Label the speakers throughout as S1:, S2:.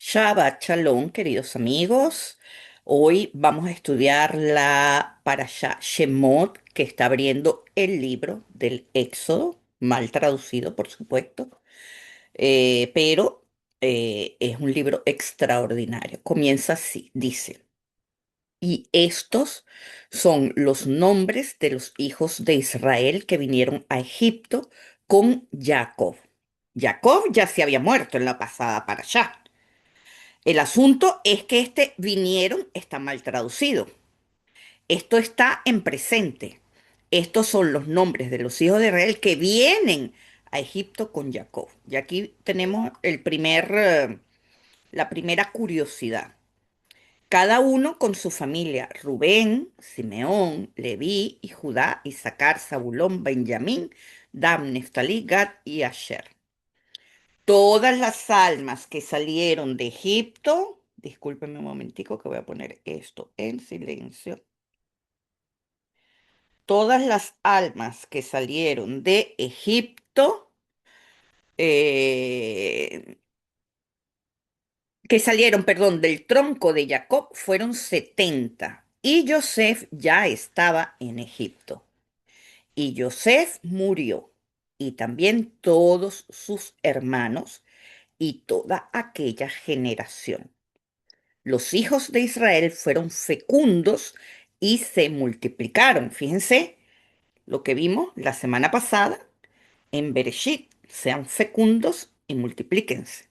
S1: Shabbat Shalom, queridos amigos. Hoy vamos a estudiar la Parashá Shemot, que está abriendo el libro del Éxodo, mal traducido, por supuesto, pero es un libro extraordinario. Comienza así, dice, y estos son los nombres de los hijos de Israel que vinieron a Egipto con Jacob. Jacob ya se había muerto en la pasada Parashá. El asunto es que este vinieron está mal traducido. Esto está en presente. Estos son los nombres de los hijos de Israel que vienen a Egipto con Jacob. Y aquí tenemos la primera curiosidad. Cada uno con su familia: Rubén, Simeón, Leví y Judá, Isaacar, Zabulón, Benjamín, Dan, Neftalí, Gad y Asher. Todas las almas que salieron de Egipto, discúlpenme un momentico que voy a poner esto en silencio. Todas las almas que salieron de Egipto, eh, que salieron, perdón, del tronco de Jacob fueron 70. Y Joseph ya estaba en Egipto. Y Joseph murió, y también todos sus hermanos y toda aquella generación. Los hijos de Israel fueron fecundos y se multiplicaron. Fíjense lo que vimos la semana pasada en Bereshit. Sean fecundos y multiplíquense.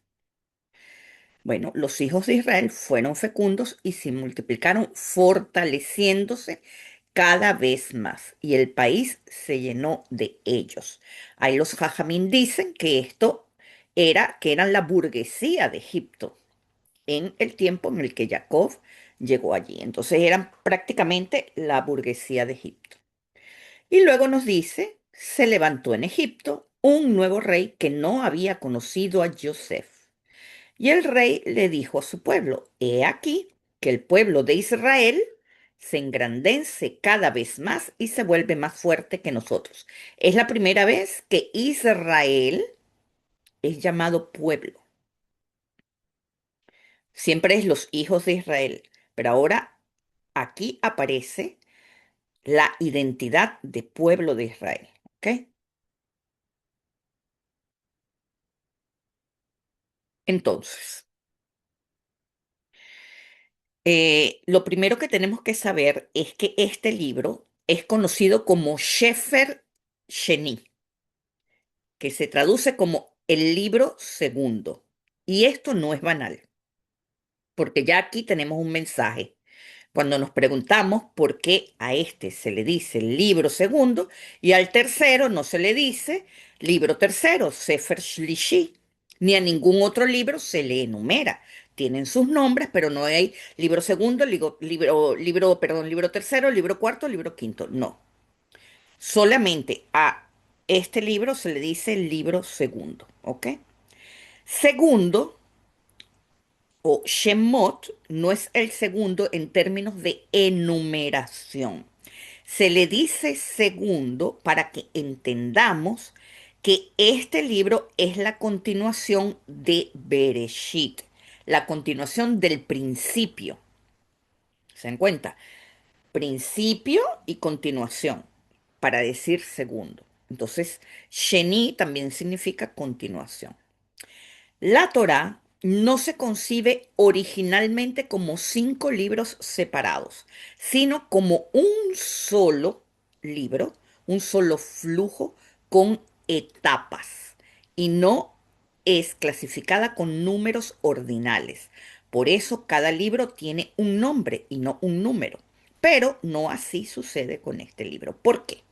S1: Bueno, los hijos de Israel fueron fecundos y se multiplicaron, fortaleciéndose cada vez más. Y el país se llenó de ellos. Ahí los Jajamín dicen que que eran la burguesía de Egipto en el tiempo en el que Jacob llegó allí. Entonces eran prácticamente la burguesía de Egipto. Y luego nos dice, se levantó en Egipto un nuevo rey que no había conocido a Joseph. Y el rey le dijo a su pueblo: he aquí que el pueblo de Israel se engrandece cada vez más y se vuelve más fuerte que nosotros. Es la primera vez que Israel es llamado pueblo. Siempre es los hijos de Israel, pero ahora aquí aparece la identidad de pueblo de Israel. ¿Ok? Entonces, lo primero que tenemos que saber es que este libro es conocido como Sefer Sheni, que se traduce como el libro segundo. Y esto no es banal, porque ya aquí tenemos un mensaje. Cuando nos preguntamos por qué a este se le dice libro segundo y al tercero no se le dice libro tercero, Sefer Shlishi, ni a ningún otro libro se le enumera. Tienen sus nombres, pero no hay libro segundo, libro tercero, libro cuarto, libro quinto. No. Solamente a este libro se le dice libro segundo. ¿Ok? Segundo, o Shemot, no es el segundo en términos de enumeración. Se le dice segundo para que entendamos que este libro es la continuación de Bereshit, la continuación del principio. ¿Se dan cuenta? Principio y continuación, para decir segundo. Entonces, Sheni también significa continuación. La Torá no se concibe originalmente como 5 libros separados, sino como un solo libro, un solo flujo con etapas, y no es clasificada con números ordinales. Por eso cada libro tiene un nombre y no un número. Pero no así sucede con este libro. ¿Por qué?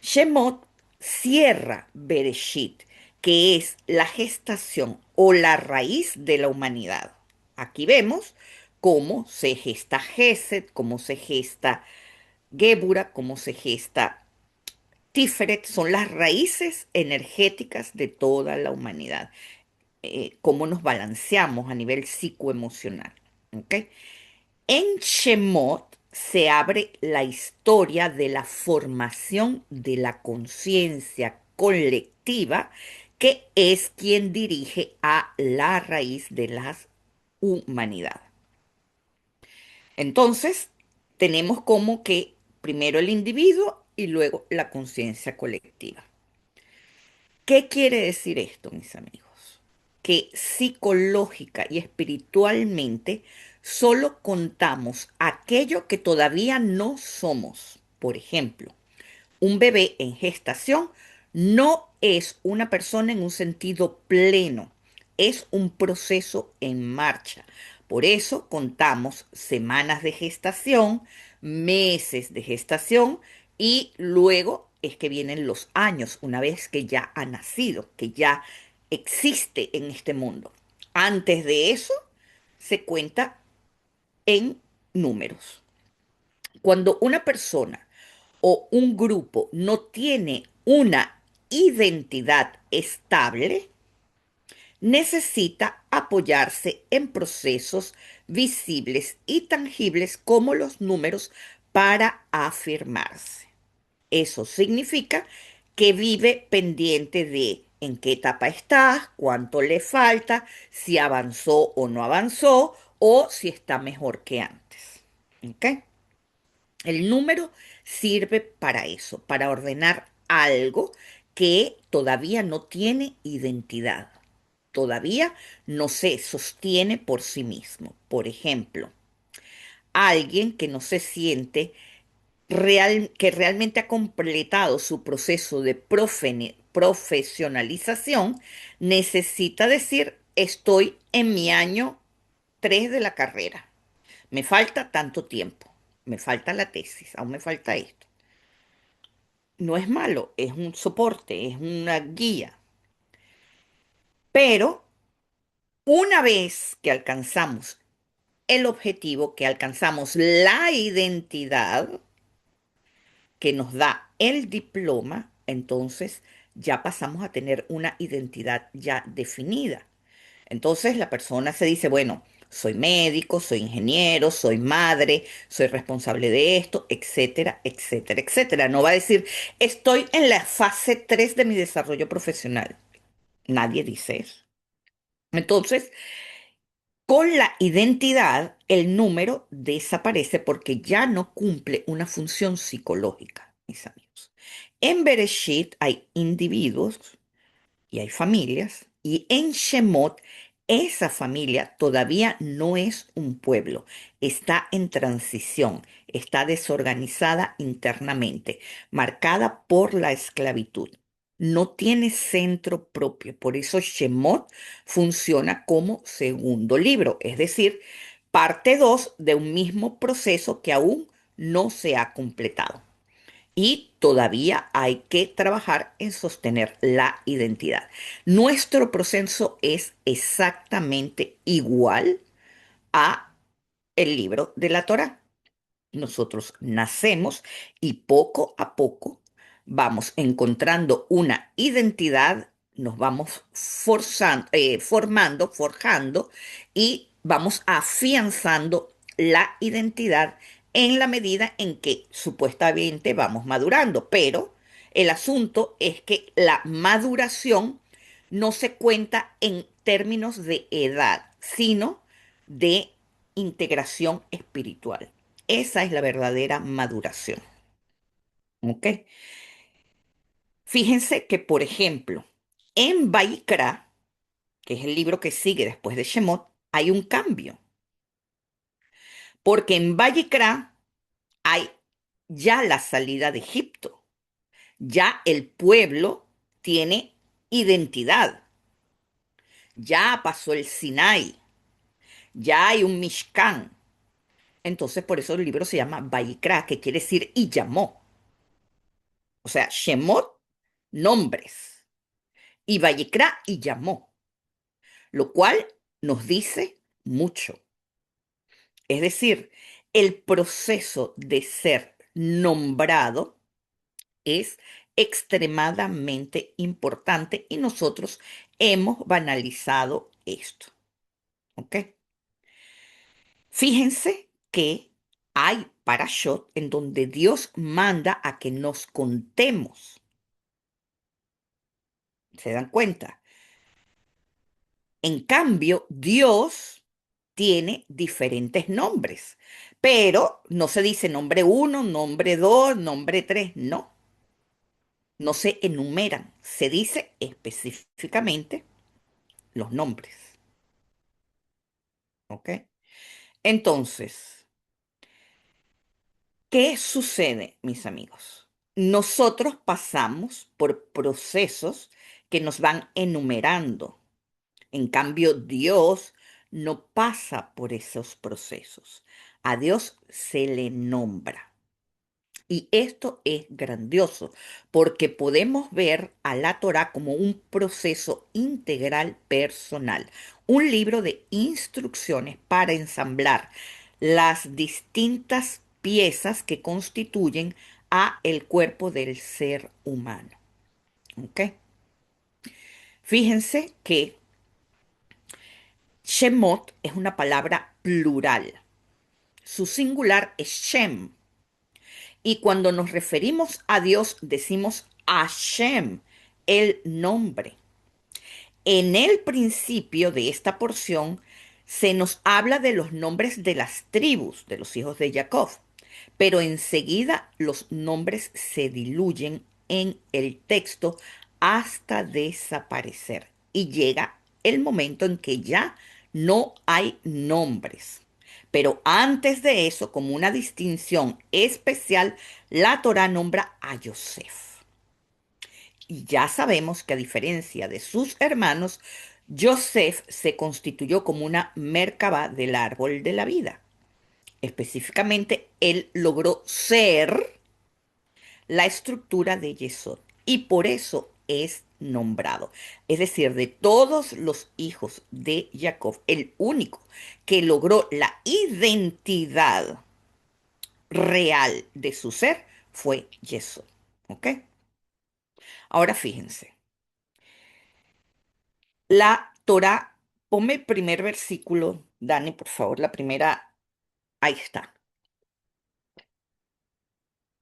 S1: Shemot cierra Bereshit, que es la gestación o la raíz de la humanidad. Aquí vemos cómo se gesta Geset, cómo se gesta Gébura, cómo se gesta Tiferet. Son las raíces energéticas de toda la humanidad. Cómo nos balanceamos a nivel psicoemocional. ¿Ok? En Shemot se abre la historia de la formación de la conciencia colectiva que es quien dirige a la raíz de la humanidad. Entonces, tenemos como que primero el individuo y luego la conciencia colectiva. ¿Qué quiere decir esto, mis amigos? Que psicológica y espiritualmente solo contamos aquello que todavía no somos. Por ejemplo, un bebé en gestación no es una persona en un sentido pleno, es un proceso en marcha. Por eso contamos semanas de gestación, meses de gestación y luego es que vienen los años, una vez que ya ha nacido, que ya existe en este mundo. Antes de eso se cuenta en números. Cuando una persona o un grupo no tiene una identidad estable, necesita apoyarse en procesos visibles y tangibles como los números para afirmarse. Eso significa que vive pendiente de en qué etapa está, cuánto le falta, si avanzó o no avanzó, o si está mejor que antes. ¿Ok? El número sirve para eso, para ordenar algo que todavía no tiene identidad, todavía no se sostiene por sí mismo. Por ejemplo, alguien que no se siente que realmente ha completado su proceso de profesionalización, necesita decir, estoy en mi año 3 de la carrera, me falta tanto tiempo, me falta la tesis, aún me falta esto. No es malo, es un soporte, es una guía. Pero una vez que alcanzamos el objetivo, que alcanzamos la identidad que nos da el diploma, entonces ya pasamos a tener una identidad ya definida. Entonces la persona se dice, bueno, soy médico, soy ingeniero, soy madre, soy responsable de esto, etcétera, etcétera, etcétera. No va a decir, estoy en la fase 3 de mi desarrollo profesional. Nadie dice eso. Entonces, con la identidad, el número desaparece porque ya no cumple una función psicológica, mis amigos. En Bereshit hay individuos y hay familias, y en Shemot esa familia todavía no es un pueblo, está en transición, está desorganizada internamente, marcada por la esclavitud. No tiene centro propio, por eso Shemot funciona como segundo libro, es decir, parte 2 de un mismo proceso que aún no se ha completado. Y todavía hay que trabajar en sostener la identidad. Nuestro proceso es exactamente igual a el libro de la Torá. Nosotros nacemos y poco a poco vamos encontrando una identidad, nos vamos formando, forjando y vamos afianzando la identidad en la medida en que supuestamente vamos madurando. Pero el asunto es que la maduración no se cuenta en términos de edad, sino de integración espiritual. Esa es la verdadera maduración. ¿Ok? Fíjense que, por ejemplo, en Baikra, que es el libro que sigue después de Shemot, hay un cambio. Porque en Baikra hay ya la salida de Egipto. Ya el pueblo tiene identidad. Ya pasó el Sinai. Ya hay un Mishkan. Entonces, por eso el libro se llama Baikra, que quiere decir y llamó. O sea, Shemot, nombres, y Vayikra y llamó, lo cual nos dice mucho. Es decir, el proceso de ser nombrado es extremadamente importante y nosotros hemos banalizado esto. ¿Ok? Fíjense que hay parashot en donde Dios manda a que nos contemos. ¿Se dan cuenta? En cambio, Dios tiene diferentes nombres, pero no se dice nombre uno, nombre dos, nombre tres, no, no se enumeran, se dice específicamente los nombres, ¿ok? Entonces, ¿qué sucede, mis amigos? Nosotros pasamos por procesos que nos van enumerando. En cambio, Dios no pasa por esos procesos. A Dios se le nombra. Y esto es grandioso porque podemos ver a la Torá como un proceso integral personal, un libro de instrucciones para ensamblar las distintas piezas que constituyen a el cuerpo del ser humano. ¿Ok? Fíjense que Shemot es una palabra plural. Su singular es Shem. Y cuando nos referimos a Dios, decimos Hashem, el nombre. En el principio de esta porción se nos habla de los nombres de las tribus de los hijos de Jacob, pero enseguida los nombres se diluyen en el texto hasta desaparecer y llega el momento en que ya no hay nombres. Pero antes de eso, como una distinción especial, la Torá nombra a Yosef. Y ya sabemos que a diferencia de sus hermanos, Yosef se constituyó como una Merkabah del árbol de la vida. Específicamente, él logró ser la estructura de Yesod y por eso es nombrado. Es decir, de todos los hijos de Jacob, el único que logró la identidad real de su ser fue Yesod. ¿Ok? Ahora fíjense. La Torá, ponme el primer versículo, Dani, por favor, la primera, ahí está.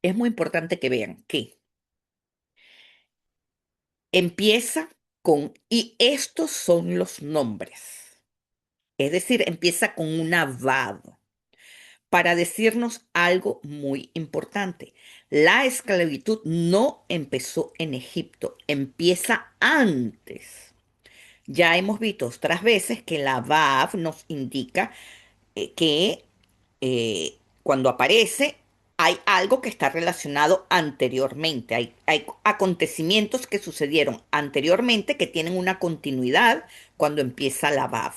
S1: Es muy importante que vean que empieza con, y estos son los nombres. Es decir, empieza con una vav para decirnos algo muy importante. La esclavitud no empezó en Egipto, empieza antes. Ya hemos visto otras veces que la vav nos indica que cuando aparece hay algo que está relacionado anteriormente, hay acontecimientos que sucedieron anteriormente que tienen una continuidad cuando empieza la Vav,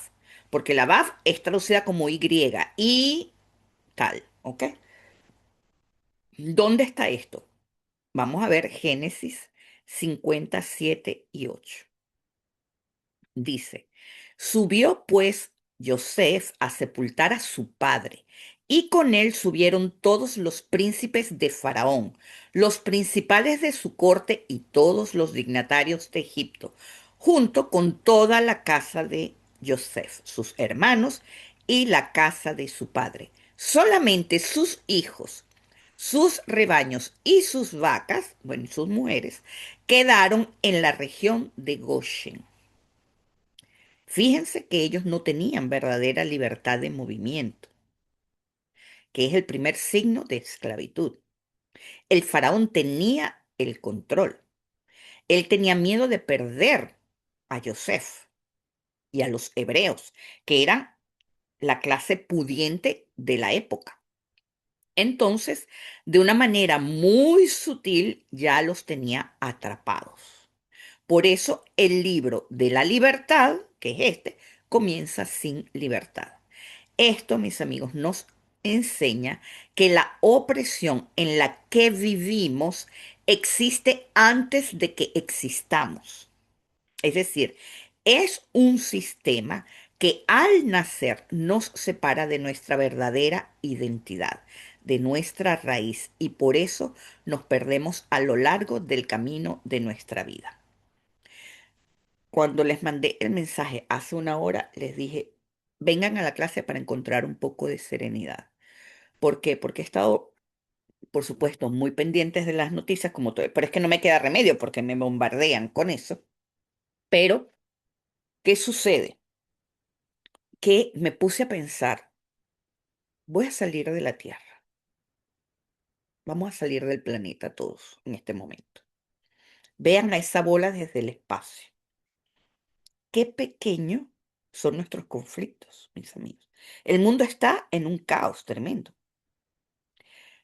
S1: porque la Vav es traducida como y tal, ¿ok? ¿Dónde está esto? Vamos a ver Génesis 57 y 8. Dice, subió pues Yosef a sepultar a su padre, y con él subieron todos los príncipes de Faraón, los principales de su corte y todos los dignatarios de Egipto, junto con toda la casa de Yosef, sus hermanos y la casa de su padre. Solamente sus hijos, sus rebaños y sus vacas, bueno, y sus mujeres, quedaron en la región de Goshen. Fíjense que ellos no tenían verdadera libertad de movimiento, que es el primer signo de esclavitud. El faraón tenía el control. Él tenía miedo de perder a Yosef y a los hebreos, que eran la clase pudiente de la época. Entonces, de una manera muy sutil, ya los tenía atrapados. Por eso el libro de la libertad, que es este, comienza sin libertad. Esto, mis amigos, nos enseña que la opresión en la que vivimos existe antes de que existamos. Es decir, es un sistema que al nacer nos separa de nuestra verdadera identidad, de nuestra raíz, y por eso nos perdemos a lo largo del camino de nuestra vida. Cuando les mandé el mensaje hace una hora, les dije, vengan a la clase para encontrar un poco de serenidad. ¿Por qué? Porque he estado, por supuesto, muy pendientes de las noticias como todo, pero es que no me queda remedio porque me bombardean con eso. Pero, ¿qué sucede? Que me puse a pensar, voy a salir de la Tierra, vamos a salir del planeta todos en este momento. Vean a esa bola desde el espacio. Qué pequeño son nuestros conflictos, mis amigos. El mundo está en un caos tremendo,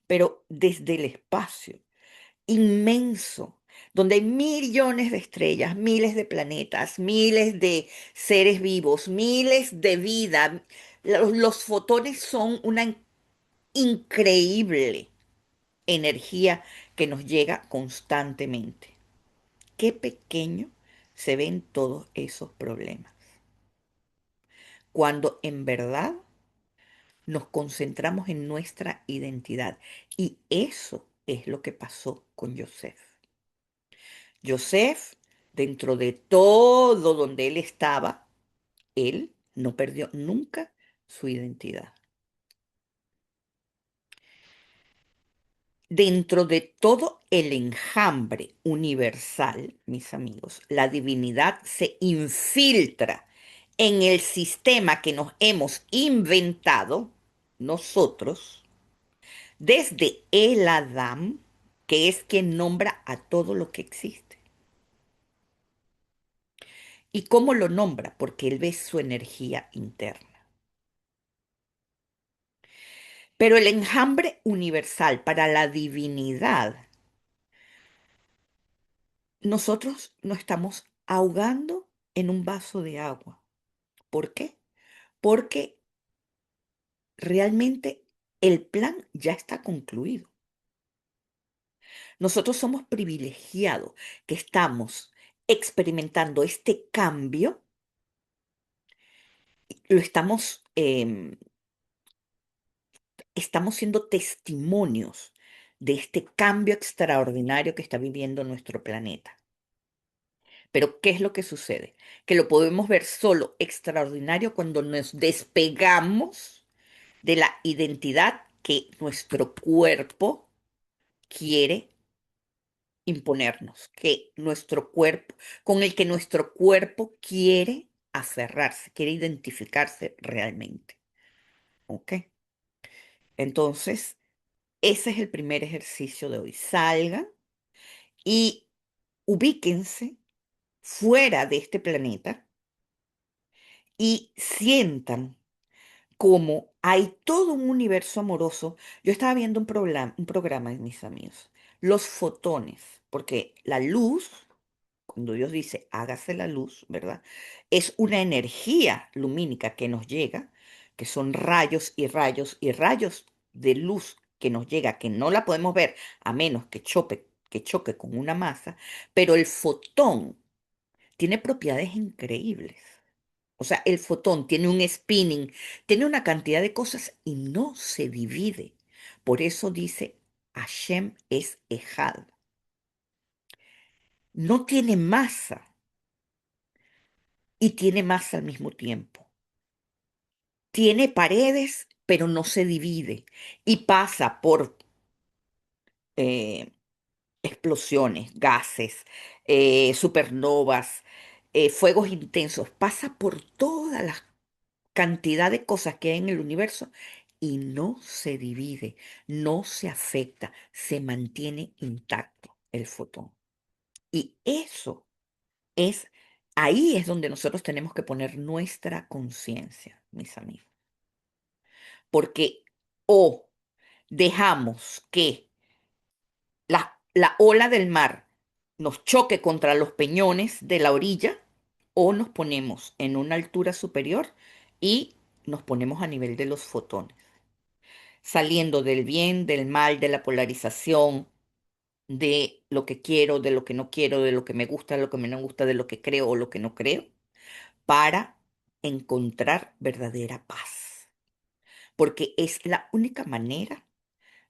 S1: pero desde el espacio inmenso, donde hay millones de estrellas, miles de planetas, miles de seres vivos, miles de vida, los fotones son una increíble energía que nos llega constantemente. Qué pequeño se ven todos esos problemas, cuando en verdad nos concentramos en nuestra identidad. Y eso es lo que pasó con Joseph. Joseph, dentro de todo donde él estaba, él no perdió nunca su identidad. Dentro de todo el enjambre universal, mis amigos, la divinidad se infiltra en el sistema que nos hemos inventado nosotros desde el Adán, que es quien nombra a todo lo que existe. ¿Y cómo lo nombra? Porque él ve su energía interna. Pero el enjambre universal para la divinidad, nosotros nos estamos ahogando en un vaso de agua. ¿Por qué? Porque realmente el plan ya está concluido. Nosotros somos privilegiados que estamos experimentando este cambio, lo estamos siendo testimonios de este cambio extraordinario que está viviendo nuestro planeta. Pero ¿qué es lo que sucede? Que lo podemos ver solo extraordinario cuando nos despegamos de la identidad que nuestro cuerpo quiere imponernos, que nuestro cuerpo, con el que nuestro cuerpo quiere aferrarse, quiere identificarse realmente. ¿Ok? Entonces, ese es el primer ejercicio de hoy. Salgan y ubíquense fuera de este planeta y sientan como hay todo un universo amoroso. Yo estaba viendo un programa, mis amigos, los fotones, porque la luz, cuando Dios dice hágase la luz, ¿verdad? Es una energía lumínica que nos llega, que son rayos y rayos y rayos de luz que nos llega, que no la podemos ver a menos que choque con una masa, pero el fotón tiene propiedades increíbles. O sea, el fotón tiene un spinning, tiene una cantidad de cosas y no se divide. Por eso dice, Hashem es Ejad. No tiene masa y tiene masa al mismo tiempo. Tiene paredes, pero no se divide y pasa por eh, explosiones, gases, supernovas, fuegos intensos. Pasa por todas las cantidad de cosas que hay en el universo y no se divide, no se afecta, se mantiene intacto el fotón. Y eso es, ahí es donde nosotros tenemos que poner nuestra conciencia, mis amigos. Porque o dejamos que la ola del mar nos choque contra los peñones de la orilla, o nos ponemos en una altura superior y nos ponemos a nivel de los fotones, saliendo del bien, del mal, de la polarización, de lo que quiero, de lo que no quiero, de lo que me gusta, de lo que me no gusta, de lo que creo o lo que no creo, para encontrar verdadera paz. Porque es la única manera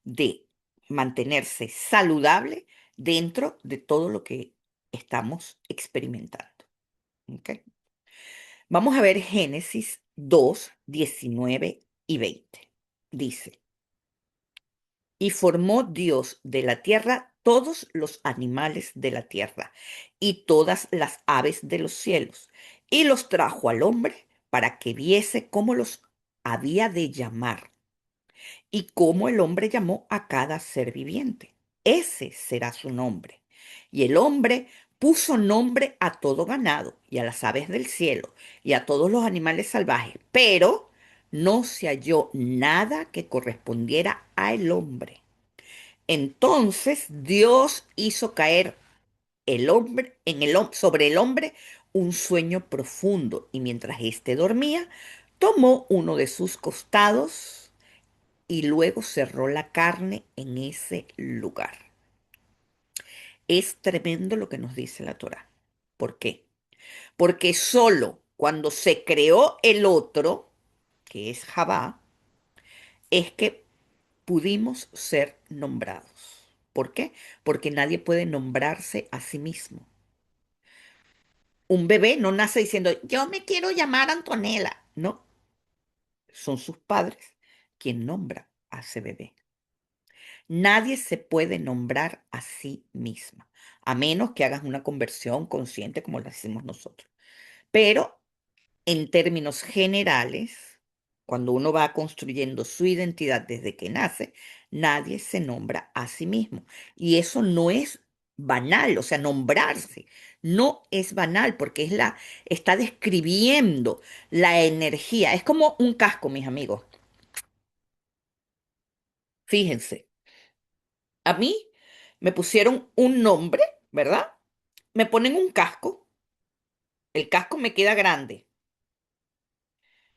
S1: de mantenerse saludable dentro de todo lo que estamos experimentando. ¿Ok? Vamos a ver Génesis 2, 19 y 20. Dice, y formó Dios de la tierra todos los animales de la tierra y todas las aves de los cielos, y los trajo al hombre para que viese cómo los había de llamar y cómo el hombre llamó a cada ser viviente. Ese será su nombre. Y el hombre puso nombre a todo ganado y a las aves del cielo y a todos los animales salvajes, pero no se halló nada que correspondiera al hombre. Entonces Dios hizo caer el hombre sobre el hombre un sueño profundo, y mientras éste dormía, tomó uno de sus costados y luego cerró la carne en ese lugar. Es tremendo lo que nos dice la Torá. ¿Por qué? Porque solo cuando se creó el otro, que es Javá, es que pudimos ser nombrados. ¿Por qué? Porque nadie puede nombrarse a sí mismo. Un bebé no nace diciendo, yo me quiero llamar Antonella. No, son sus padres quien nombra a ese bebé. Nadie se puede nombrar a sí misma, a menos que hagas una conversión consciente como la hicimos nosotros. Pero en términos generales, cuando uno va construyendo su identidad desde que nace, nadie se nombra a sí mismo. Y eso no es banal, o sea, nombrarse no es banal porque está describiendo la energía. Es como un casco, mis amigos. Fíjense, a mí me pusieron un nombre, ¿verdad? Me ponen un casco, el casco me queda grande.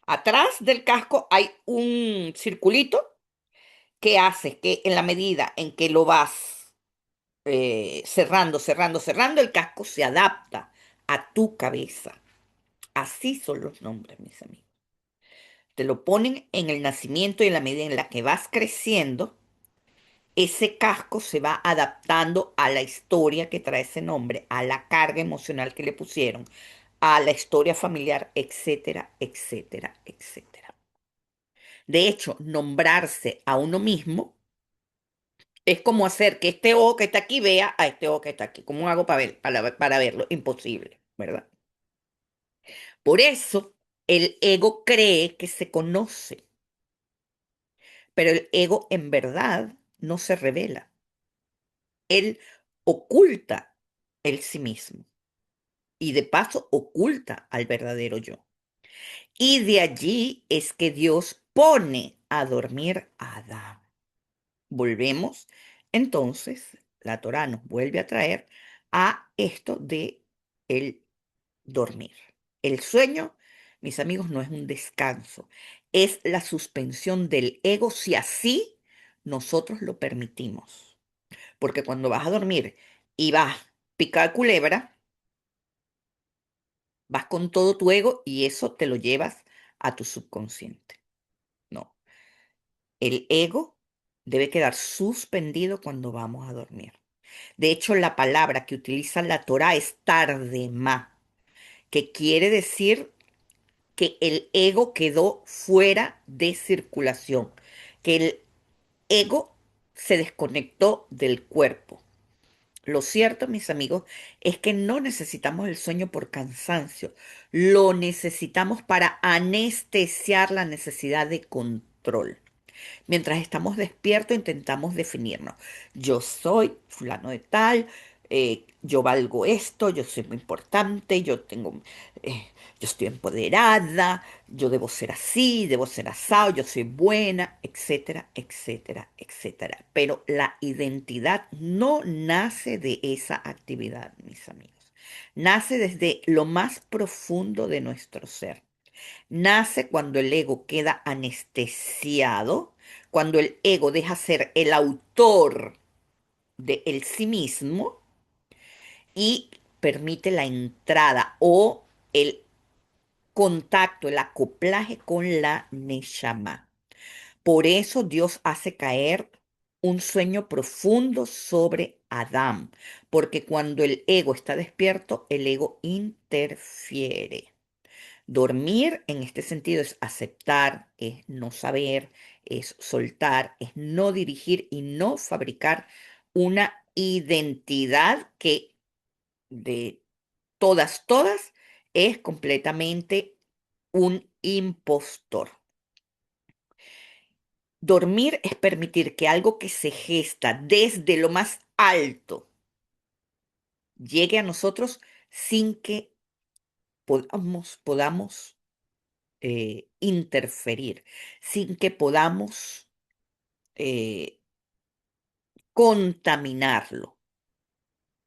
S1: Atrás del casco hay un circulito que hace que en la medida en que lo vas cerrando, el casco se adapta a tu cabeza. Así son los nombres, mis amigos. Te lo ponen en el nacimiento y en la medida en la que vas creciendo, ese casco se va adaptando a la historia que trae ese nombre, a la carga emocional que le pusieron, a la historia familiar, etcétera, etcétera, etcétera. De hecho, nombrarse a uno mismo es como hacer que este ojo que está aquí vea a este ojo que está aquí. ¿Cómo hago para verlo? Imposible, ¿verdad? Por eso el ego cree que se conoce, pero el ego en verdad no se revela. Él oculta el sí mismo y de paso oculta al verdadero yo. Y de allí es que Dios pone a dormir a Adán. Volvemos, entonces, la Torá nos vuelve a traer a esto de el dormir. El sueño, mis amigos, no es un descanso, es la suspensión del ego si así nosotros lo permitimos. Porque cuando vas a dormir y vas picar culebra, vas con todo tu ego y eso te lo llevas a tu subconsciente. No, el ego debe quedar suspendido cuando vamos a dormir. De hecho, la palabra que utiliza la Torá es tardemá, que quiere decir que el ego quedó fuera de circulación, que el ego se desconectó del cuerpo. Lo cierto, mis amigos, es que no necesitamos el sueño por cansancio, lo necesitamos para anestesiar la necesidad de control. Mientras estamos despiertos, intentamos definirnos. Yo soy fulano de tal, yo valgo esto, yo soy muy importante, eh, yo estoy empoderada, yo debo ser así, debo ser asado, yo soy buena, etcétera, etcétera, etcétera. Pero la identidad no nace de esa actividad, mis amigos. Nace desde lo más profundo de nuestro ser. Nace cuando el ego queda anestesiado, cuando el ego deja ser el autor de el sí mismo y permite la entrada o el contacto, el acoplaje con la Neshama. Por eso Dios hace caer un sueño profundo sobre Adán, porque cuando el ego está despierto, el ego interfiere. Dormir en este sentido es aceptar, es no saber, es soltar, es no dirigir y no fabricar una identidad que de todas, es completamente un impostor. Dormir es permitir que algo que se gesta desde lo más alto llegue a nosotros sin que podamos interferir, sin que podamos eh, contaminarlo.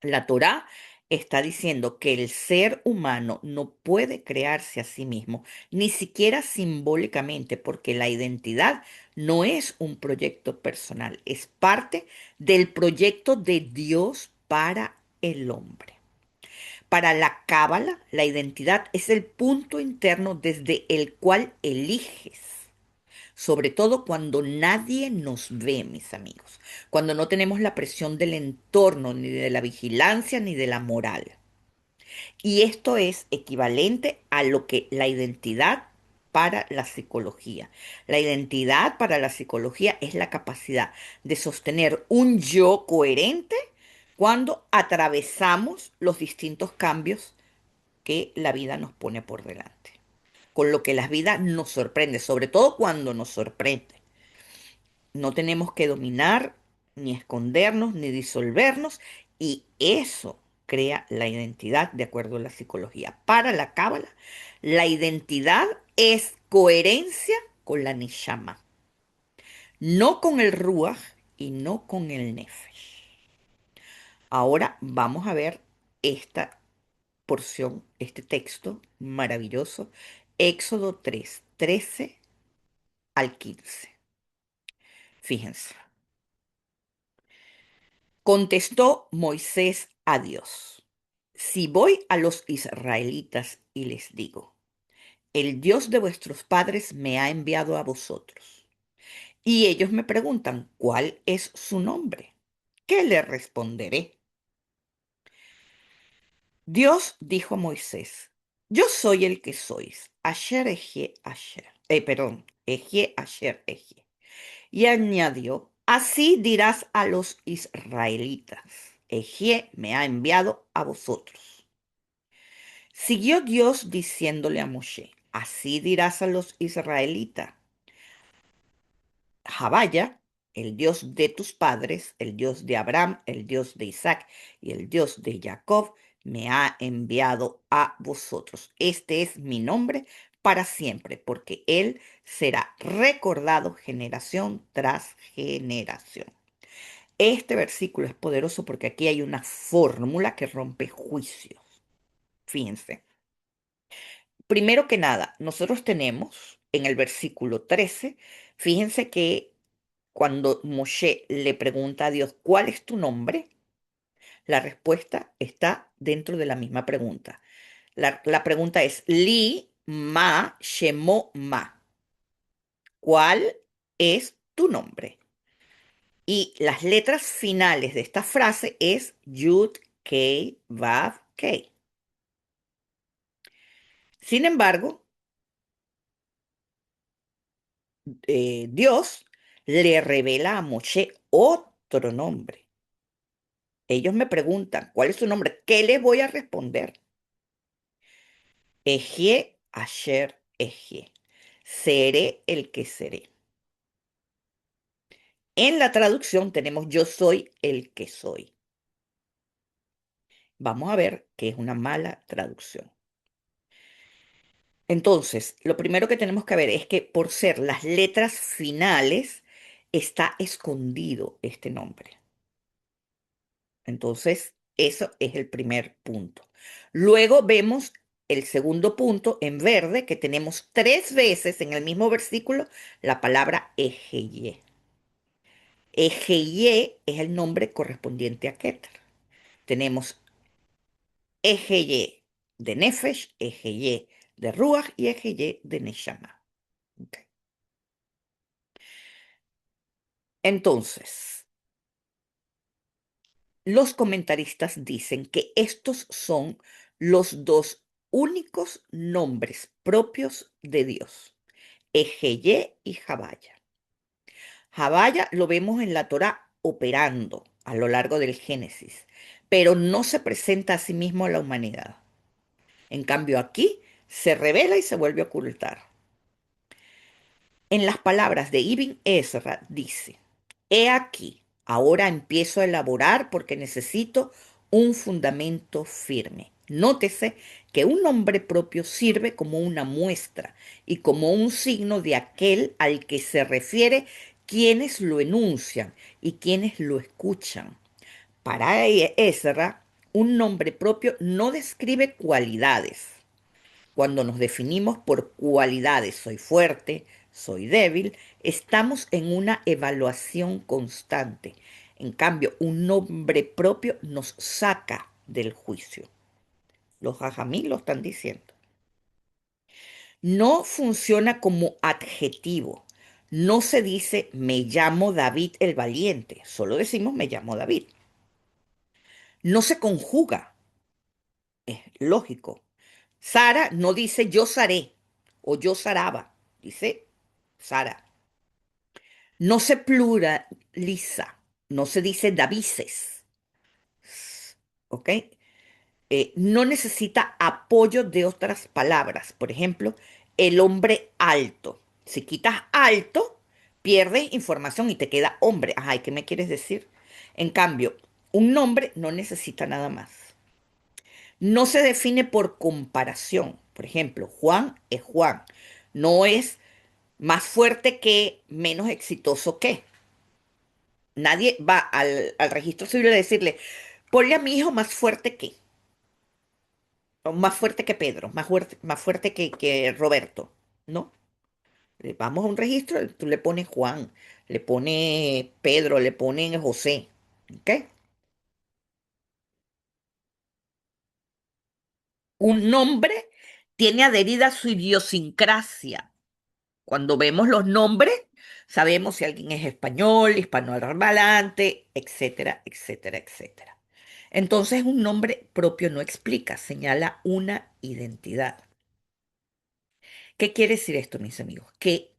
S1: La Torá está diciendo que el ser humano no puede crearse a sí mismo, ni siquiera simbólicamente, porque la identidad no es un proyecto personal, es parte del proyecto de Dios para el hombre. Para la Cábala, la identidad es el punto interno desde el cual eliges, sobre todo cuando nadie nos ve, mis amigos, cuando no tenemos la presión del entorno, ni de la vigilancia, ni de la moral. Y esto es equivalente a lo que la identidad para la psicología. La identidad para la psicología es la capacidad de sostener un yo coherente cuando atravesamos los distintos cambios que la vida nos pone por delante. Con lo que la vida nos sorprende, sobre todo cuando nos sorprende. No tenemos que dominar, ni escondernos, ni disolvernos, y eso crea la identidad de acuerdo a la psicología. Para la Cábala, la identidad es coherencia con la Neshama, no con el Ruach y no con el Nefesh. Ahora vamos a ver esta porción, este texto maravilloso, Éxodo 3, 13 al 15. Fíjense. Contestó Moisés a Dios: si voy a los israelitas y les digo, el Dios de vuestros padres me ha enviado a vosotros, y ellos me preguntan, ¿cuál es su nombre? ¿Qué le responderé? Dios dijo a Moisés: yo soy el que sois, Asher Ejie Asher, perdón, Ejie Asher Ejie. Y añadió, así dirás a los israelitas, Ejie me ha enviado a vosotros. Siguió Dios diciéndole a Moshe, así dirás a los israelitas, Jabaya, el Dios de tus padres, el Dios de Abraham, el Dios de Isaac y el Dios de Jacob, me ha enviado a vosotros. Este es mi nombre para siempre, porque él será recordado generación tras generación. Este versículo es poderoso porque aquí hay una fórmula que rompe juicios. Fíjense. Primero que nada, nosotros tenemos en el versículo 13, fíjense que cuando Moshe le pregunta a Dios, ¿cuál es tu nombre? La respuesta está dentro de la misma pregunta. La pregunta es, Li ma shemo ma. ¿Cuál es tu nombre? Y las letras finales de esta frase es Yud, Kei, Vav, Kei. Sin embargo, Dios le revela a Moshe otro nombre. Ellos me preguntan, ¿cuál es su nombre? ¿Qué les voy a responder? Ejie, Asher, Ejie. Seré el que seré. En la traducción tenemos yo soy el que soy. Vamos a ver qué es una mala traducción. Entonces, lo primero que tenemos que ver es que por ser las letras finales, está escondido este nombre. Entonces, eso es el primer punto. Luego vemos el segundo punto en verde, que tenemos tres veces en el mismo versículo la palabra Ejeye. Ejeye es el nombre correspondiente a Keter. Tenemos Ejeye de Nefesh, Ejeye de Ruach y Ejeye de Neshama. Ok. Entonces, los comentaristas dicen que estos son los dos únicos nombres propios de Dios, Ejeye y Jabaya. Jabaya lo vemos en la Torá operando, a lo largo del Génesis, pero no se presenta a sí mismo a la humanidad. En cambio, aquí se revela y se vuelve a ocultar. En las palabras de Ibn Ezra dice, he aquí, ahora empiezo a elaborar porque necesito un fundamento firme. Nótese que un nombre propio sirve como una muestra y como un signo de aquel al que se refiere quienes lo enuncian y quienes lo escuchan. Para Ezra, un nombre propio no describe cualidades. Cuando nos definimos por cualidades, soy fuerte, soy débil, estamos en una evaluación constante. En cambio, un nombre propio nos saca del juicio. Los jajamí lo están diciendo. No funciona como adjetivo. No se dice me llamo David el valiente, solo decimos me llamo David. No se conjuga, es lógico. Sara no dice yo saré o yo saraba, dice Sara. No se pluraliza, no se dice Davises, ¿ok? No necesita apoyo de otras palabras. Por ejemplo, el hombre alto. Si quitas alto, pierdes información y te queda hombre. Ajá, ¿y qué me quieres decir? En cambio, un nombre no necesita nada más. No se define por comparación. Por ejemplo, Juan es Juan. No es más fuerte que, menos exitoso que. Nadie va al registro civil a decirle, ponle a mi hijo más fuerte que, o más fuerte que Pedro, más fuerte que Roberto, ¿no? Vamos a un registro, tú le pones Juan, le pones Pedro, le pones José, ¿ok? Un nombre tiene adherida su idiosincrasia. Cuando vemos los nombres, sabemos si alguien es español, hispanohablante, etcétera, etcétera, etcétera. Entonces, un nombre propio no explica, señala una identidad. ¿Qué quiere decir esto, mis amigos? Que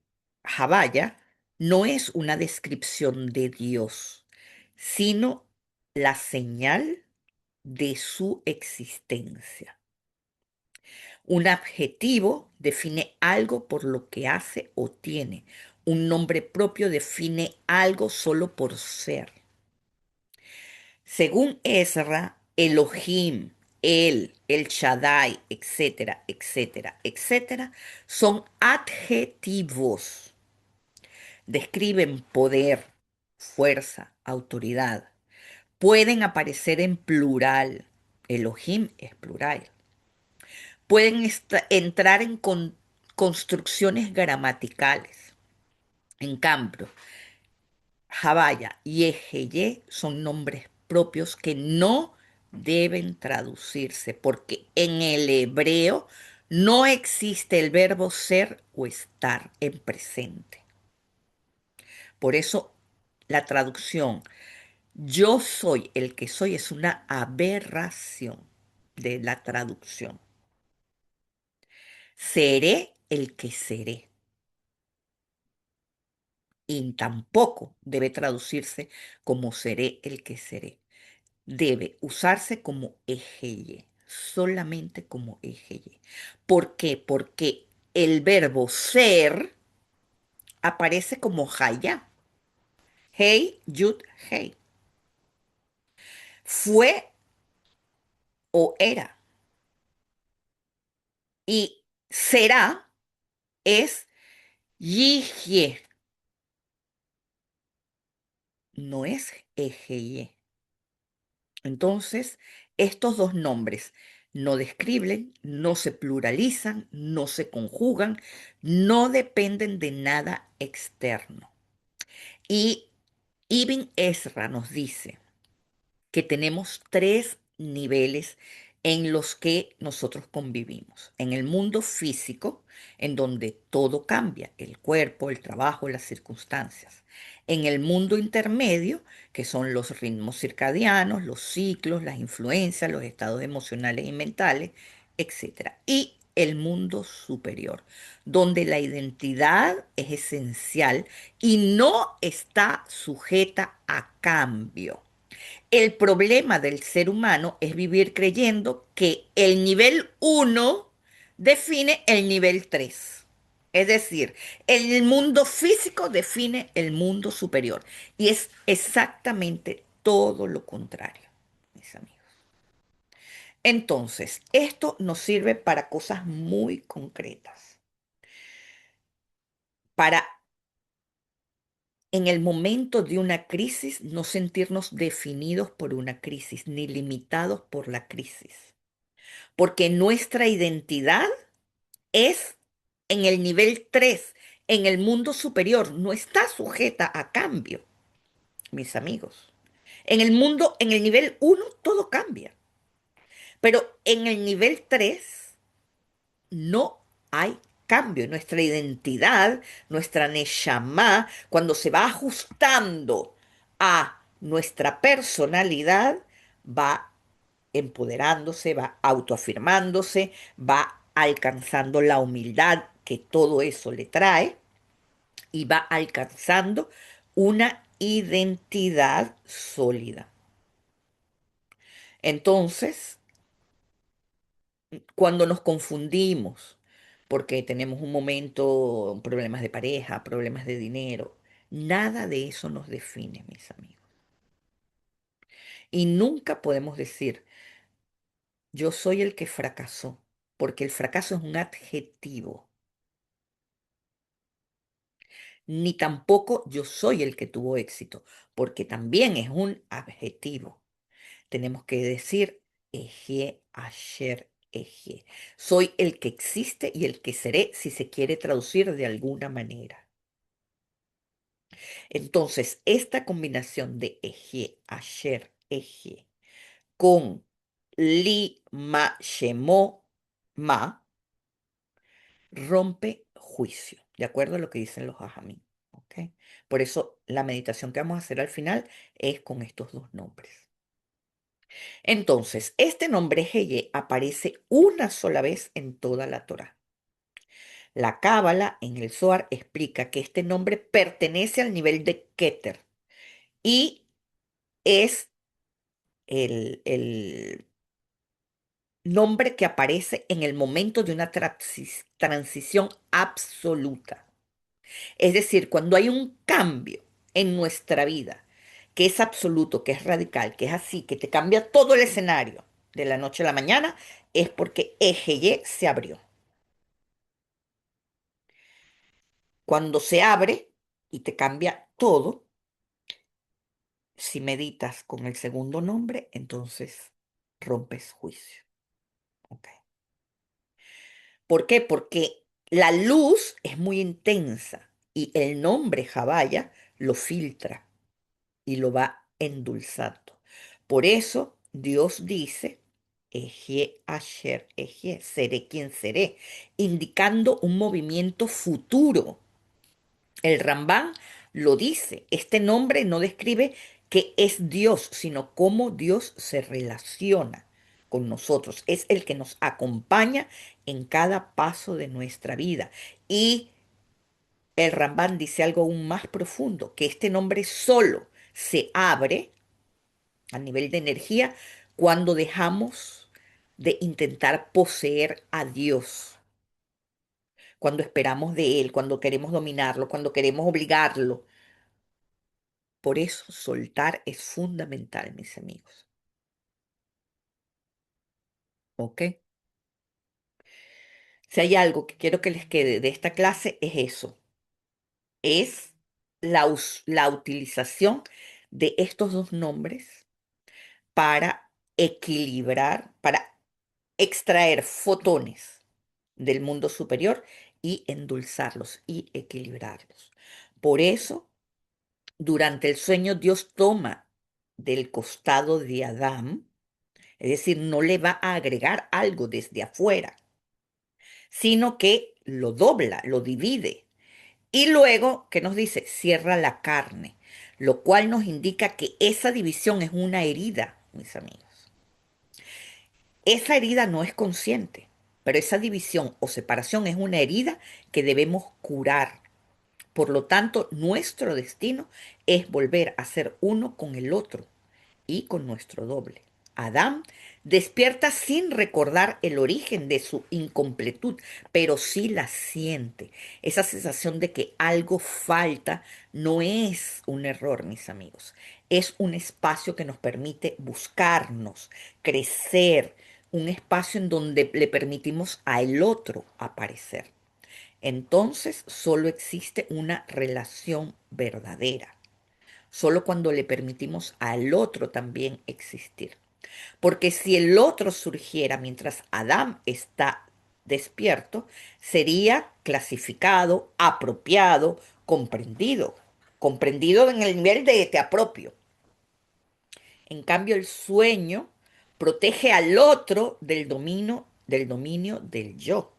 S1: Jabaya no es una descripción de Dios, sino la señal de su existencia. Un adjetivo define algo por lo que hace o tiene. Un nombre propio define algo solo por ser. Según Ezra, Elohim, el Shaddai, etcétera, etcétera, etcétera, son adjetivos. Describen poder, fuerza, autoridad. Pueden aparecer en plural. Elohim es plural. Pueden entrar en construcciones gramaticales. En cambio, Jabaya y Ejeye son nombres propios que no deben traducirse porque en el hebreo no existe el verbo ser o estar en presente. Por eso la traducción yo soy el que soy es una aberración de la traducción. Seré el que seré. Y tampoco debe traducirse como seré el que seré. Debe usarse como ejeye, solamente como ejeye. ¿Por qué? Porque el verbo ser aparece como haya. Hey, yud, hey. Fue o era. Y será es yihye, no es ejeye. Entonces, estos dos nombres no describen, no se pluralizan, no se conjugan, no dependen de nada externo. Y Ibn Ezra nos dice que tenemos tres niveles en los que nosotros convivimos. En el mundo físico, en donde todo cambia, el cuerpo, el trabajo, las circunstancias. En el mundo intermedio, que son los ritmos circadianos, los ciclos, las influencias, los estados emocionales y mentales, etcétera. Y el mundo superior, donde la identidad es esencial y no está sujeta a cambio. El problema del ser humano es vivir creyendo que el nivel uno define el nivel 3. Es decir, el mundo físico define el mundo superior. Y es exactamente todo lo contrario, mis amigos. Entonces, esto nos sirve para cosas muy concretas. Para en el momento de una crisis no sentirnos definidos por una crisis ni limitados por la crisis. Porque nuestra identidad es en el nivel 3, en el mundo superior, no está sujeta a cambio, mis amigos. En el mundo, en el nivel uno, todo cambia, pero en el nivel 3 no hay cambio. Nuestra identidad, nuestra neshama, cuando se va ajustando a nuestra personalidad, va empoderándose, va autoafirmándose, va alcanzando la humildad que todo eso le trae y va alcanzando una identidad sólida. Entonces, cuando nos confundimos, porque tenemos un momento, problemas de pareja, problemas de dinero, nada de eso nos define, mis amigos. Y nunca podemos decir, yo soy el que fracasó, porque el fracaso es un adjetivo. Ni tampoco yo soy el que tuvo éxito, porque también es un adjetivo. Tenemos que decir, Eje, Asher, Eje. Soy el que existe y el que seré si se quiere traducir de alguna manera. Entonces, esta combinación de Eje, Asher, Eje con Li, Ma, Shemo, Ma, rompe juicio, de acuerdo a lo que dicen los Jajamín. ¿Ok? Por eso la meditación que vamos a hacer al final es con estos dos nombres. Entonces, este nombre Heye aparece una sola vez en toda la Torá. La Cábala en el Zohar explica que este nombre pertenece al nivel de Keter y es el nombre que aparece en el momento de una transición absoluta. Es decir, cuando hay un cambio en nuestra vida, que es absoluto, que es radical, que es así, que te cambia todo el escenario de la noche a la mañana, es porque eje Y se abrió. Cuando se abre y te cambia todo, si meditas con el segundo nombre, entonces rompes juicio. ¿Ok? ¿Por qué? Porque la luz es muy intensa y el nombre Jabaya lo filtra y lo va endulzando. Por eso Dios dice, Eje Asher Eje, seré quien seré, indicando un movimiento futuro. El Rambán lo dice, este nombre no describe que es Dios, sino cómo Dios se relaciona con nosotros. Es el que nos acompaña en cada paso de nuestra vida. Y el Rambán dice algo aún más profundo, que este nombre solo se abre a nivel de energía cuando dejamos de intentar poseer a Dios, cuando esperamos de Él, cuando queremos dominarlo, cuando queremos obligarlo. Por eso soltar es fundamental, mis amigos. ¿Ok? Si hay algo que quiero que les quede de esta clase es eso, es la utilización de estos dos nombres para equilibrar, para extraer fotones del mundo superior y endulzarlos y equilibrarlos. Por eso, durante el sueño, Dios toma del costado de Adán, es decir, no le va a agregar algo desde afuera, sino que lo dobla, lo divide. Y luego, ¿qué nos dice? Cierra la carne, lo cual nos indica que esa división es una herida, mis amigos. Esa herida no es consciente, pero esa división o separación es una herida que debemos curar. Por lo tanto, nuestro destino es volver a ser uno con el otro y con nuestro doble. Adán despierta sin recordar el origen de su incompletud, pero sí la siente. Esa sensación de que algo falta no es un error, mis amigos. Es un espacio que nos permite buscarnos, crecer, un espacio en donde le permitimos al otro aparecer. Entonces solo existe una relación verdadera, solo cuando le permitimos al otro también existir. Porque si el otro surgiera mientras Adán está despierto, sería clasificado, apropiado, comprendido. Comprendido en el nivel de te apropio. En cambio, el sueño protege al otro del dominio del yo.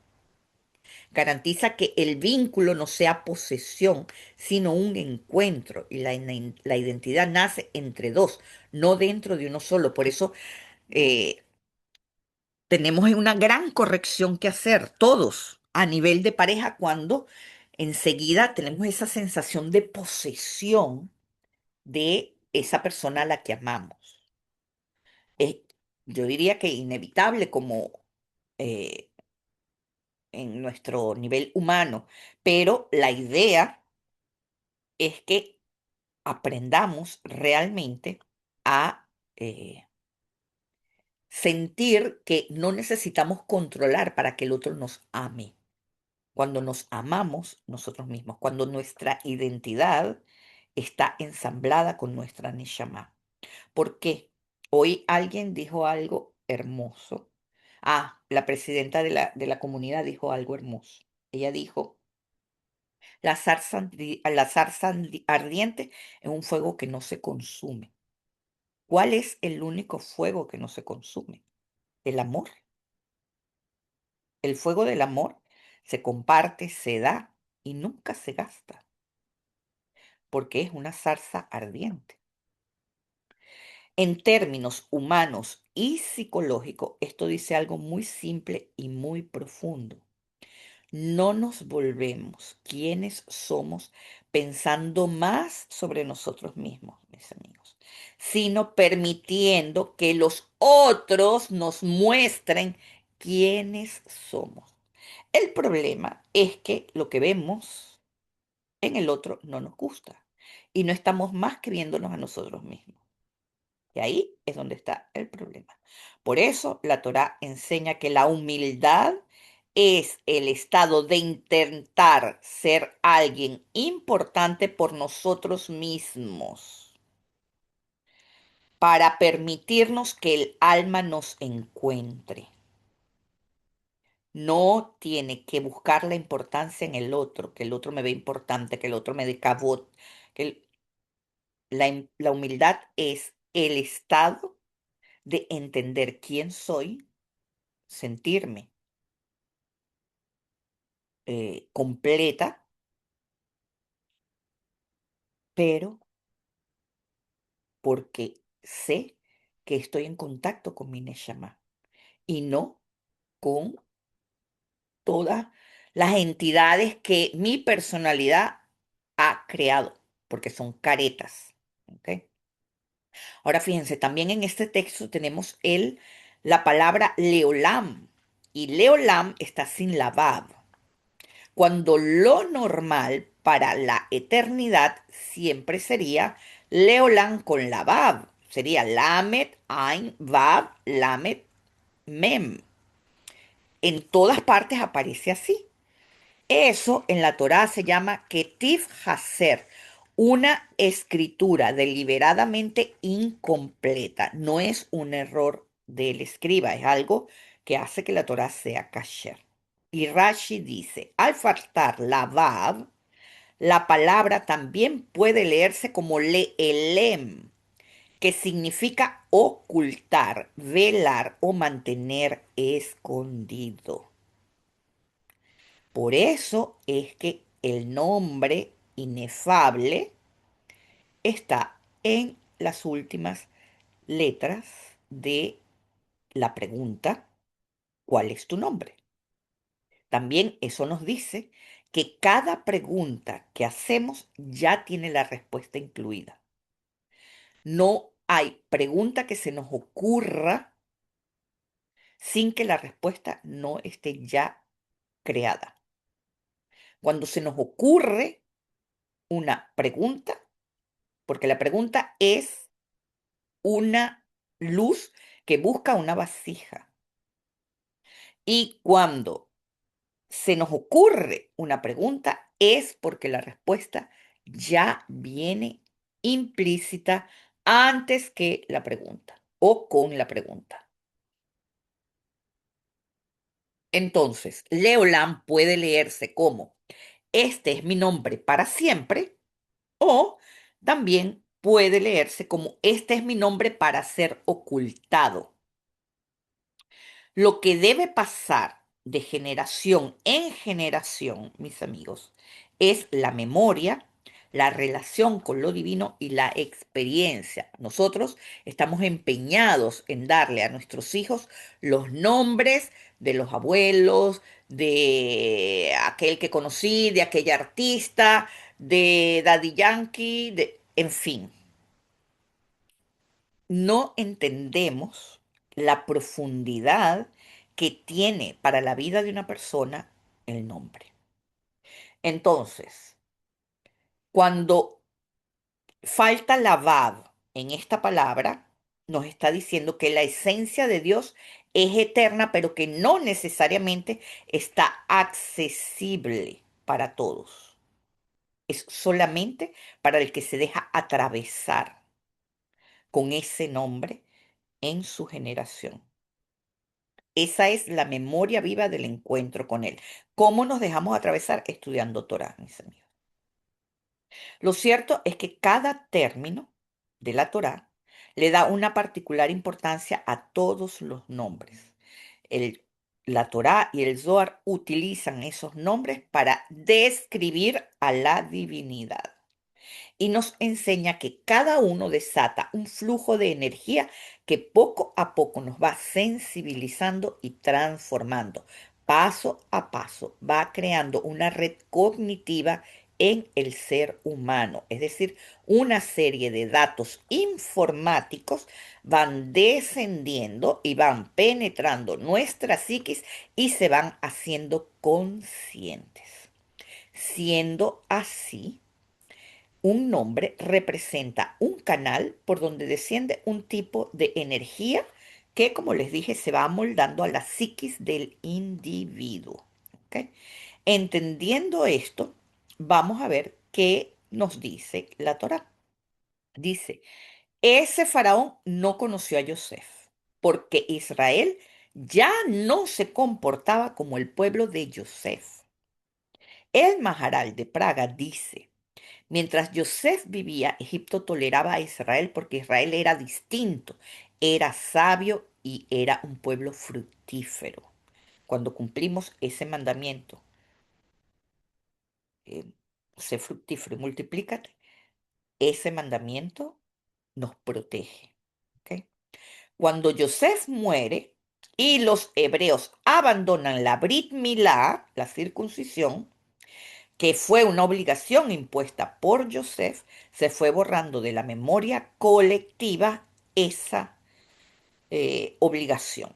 S1: Garantiza que el vínculo no sea posesión, sino un encuentro. Y la identidad nace entre dos, no dentro de uno solo. Por eso eh, tenemos una gran corrección que hacer todos a nivel de pareja cuando enseguida tenemos esa sensación de posesión de esa persona a la que amamos. Es, yo diría que inevitable como eh, en nuestro nivel humano, pero la idea es que aprendamos realmente a sentir que no necesitamos controlar para que el otro nos ame. Cuando nos amamos nosotros mismos, cuando nuestra identidad está ensamblada con nuestra Neshama. ¿Por qué? Hoy alguien dijo algo hermoso. La presidenta de la comunidad dijo algo hermoso. Ella dijo, la zarza ardiente es un fuego que no se consume. ¿Cuál es el único fuego que no se consume? El amor. El fuego del amor se comparte, se da y nunca se gasta, porque es una zarza ardiente. En términos humanos y psicológicos, esto dice algo muy simple y muy profundo. No nos volvemos quienes somos pensando más sobre nosotros mismos, mis amigos, sino permitiendo que los otros nos muestren quiénes somos. El problema es que lo que vemos en el otro no nos gusta y no estamos más que viéndonos a nosotros mismos. Y ahí es donde está el problema. Por eso la Torá enseña que la humildad es el estado de intentar ser alguien importante por nosotros mismos, para permitirnos que el alma nos encuentre. No tiene que buscar la importancia en el otro, que el otro me ve importante, que el otro me dé cabot, que la humildad es el estado de entender quién soy, sentirme completa, pero porque sé que estoy en contacto con mi Neshama y no con todas las entidades que mi personalidad ha creado, porque son caretas. ¿Ok? Ahora fíjense, también en este texto tenemos la palabra Leolam, y Leolam está sin la Vav, cuando lo normal para la eternidad siempre sería Leolam con la Vav, sería Lamet, Ain, Vav, Lamet, Mem. En todas partes aparece así. Eso en la Torá se llama Ketiv Haser, una escritura deliberadamente incompleta. No es un error del escriba, es algo que hace que la Torá sea kasher. Y Rashi dice, al faltar la vav, la palabra también puede leerse como leelem, que significa ocultar, velar o mantener escondido. Por eso es que el nombre inefable está en las últimas letras de la pregunta, ¿cuál es tu nombre? También eso nos dice que cada pregunta que hacemos ya tiene la respuesta incluida. No hay pregunta que se nos ocurra sin que la respuesta no esté ya creada. Cuando se nos ocurre una pregunta, porque la pregunta es una luz que busca una vasija. Y cuando se nos ocurre una pregunta es porque la respuesta ya viene implícita antes que la pregunta o con la pregunta. Entonces, Leolam puede leerse como este es mi nombre para siempre o también puede leerse como este es mi nombre para ser ocultado. Lo que debe pasar de generación en generación, mis amigos, es la memoria, la relación con lo divino y la experiencia. Nosotros estamos empeñados en darle a nuestros hijos los nombres de los abuelos, de aquel que conocí, de aquella artista, de Daddy Yankee, en fin, no entendemos la profundidad que tiene para la vida de una persona el nombre. Entonces, cuando falta la vav en esta palabra, nos está diciendo que la esencia de Dios es eterna, pero que no necesariamente está accesible para todos. Es solamente para el que se deja atravesar con ese nombre en su generación. Esa es la memoria viva del encuentro con Él. ¿Cómo nos dejamos atravesar? Estudiando Torah, mis amigos. Lo cierto es que cada término de la Torah le da una particular importancia a todos los nombres. El- la Torah y el Zohar utilizan esos nombres para describir a la divinidad y nos enseña que cada uno desata un flujo de energía que poco a poco nos va sensibilizando y transformando. Paso a paso va creando una red cognitiva en el ser humano, es decir, una serie de datos informáticos van descendiendo y van penetrando nuestra psiquis y se van haciendo conscientes. Siendo así, un nombre representa un canal por donde desciende un tipo de energía que, como les dije, se va amoldando a la psiquis del individuo. ¿Ok? Entendiendo esto, vamos a ver qué nos dice la Torá. Dice, ese faraón no conoció a Yosef, porque Israel ya no se comportaba como el pueblo de Yosef. El Maharal de Praga dice, mientras Yosef vivía, Egipto toleraba a Israel porque Israel era distinto, era sabio y era un pueblo fructífero. Cuando cumplimos ese mandamiento, eh, sé fructífero y multiplícate, ese mandamiento nos protege. ¿Ok? Cuando Yosef muere y los hebreos abandonan la Brit Milá, la circuncisión, que fue una obligación impuesta por Joseph, se fue borrando de la memoria colectiva esa obligación.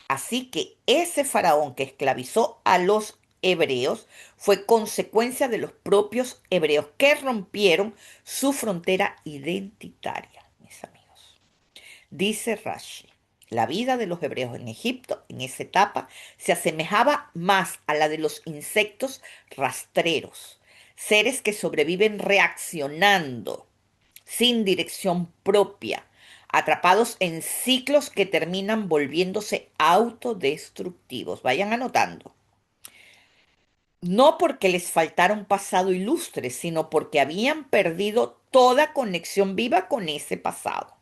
S1: Así que ese faraón que esclavizó a los hebreos fue consecuencia de los propios hebreos que rompieron su frontera identitaria, mis amigos. Dice Rashi, la vida de los hebreos en Egipto en esa etapa se asemejaba más a la de los insectos rastreros, seres que sobreviven reaccionando sin dirección propia, atrapados en ciclos que terminan volviéndose autodestructivos. Vayan anotando. No porque les faltara un pasado ilustre, sino porque habían perdido toda conexión viva con ese pasado.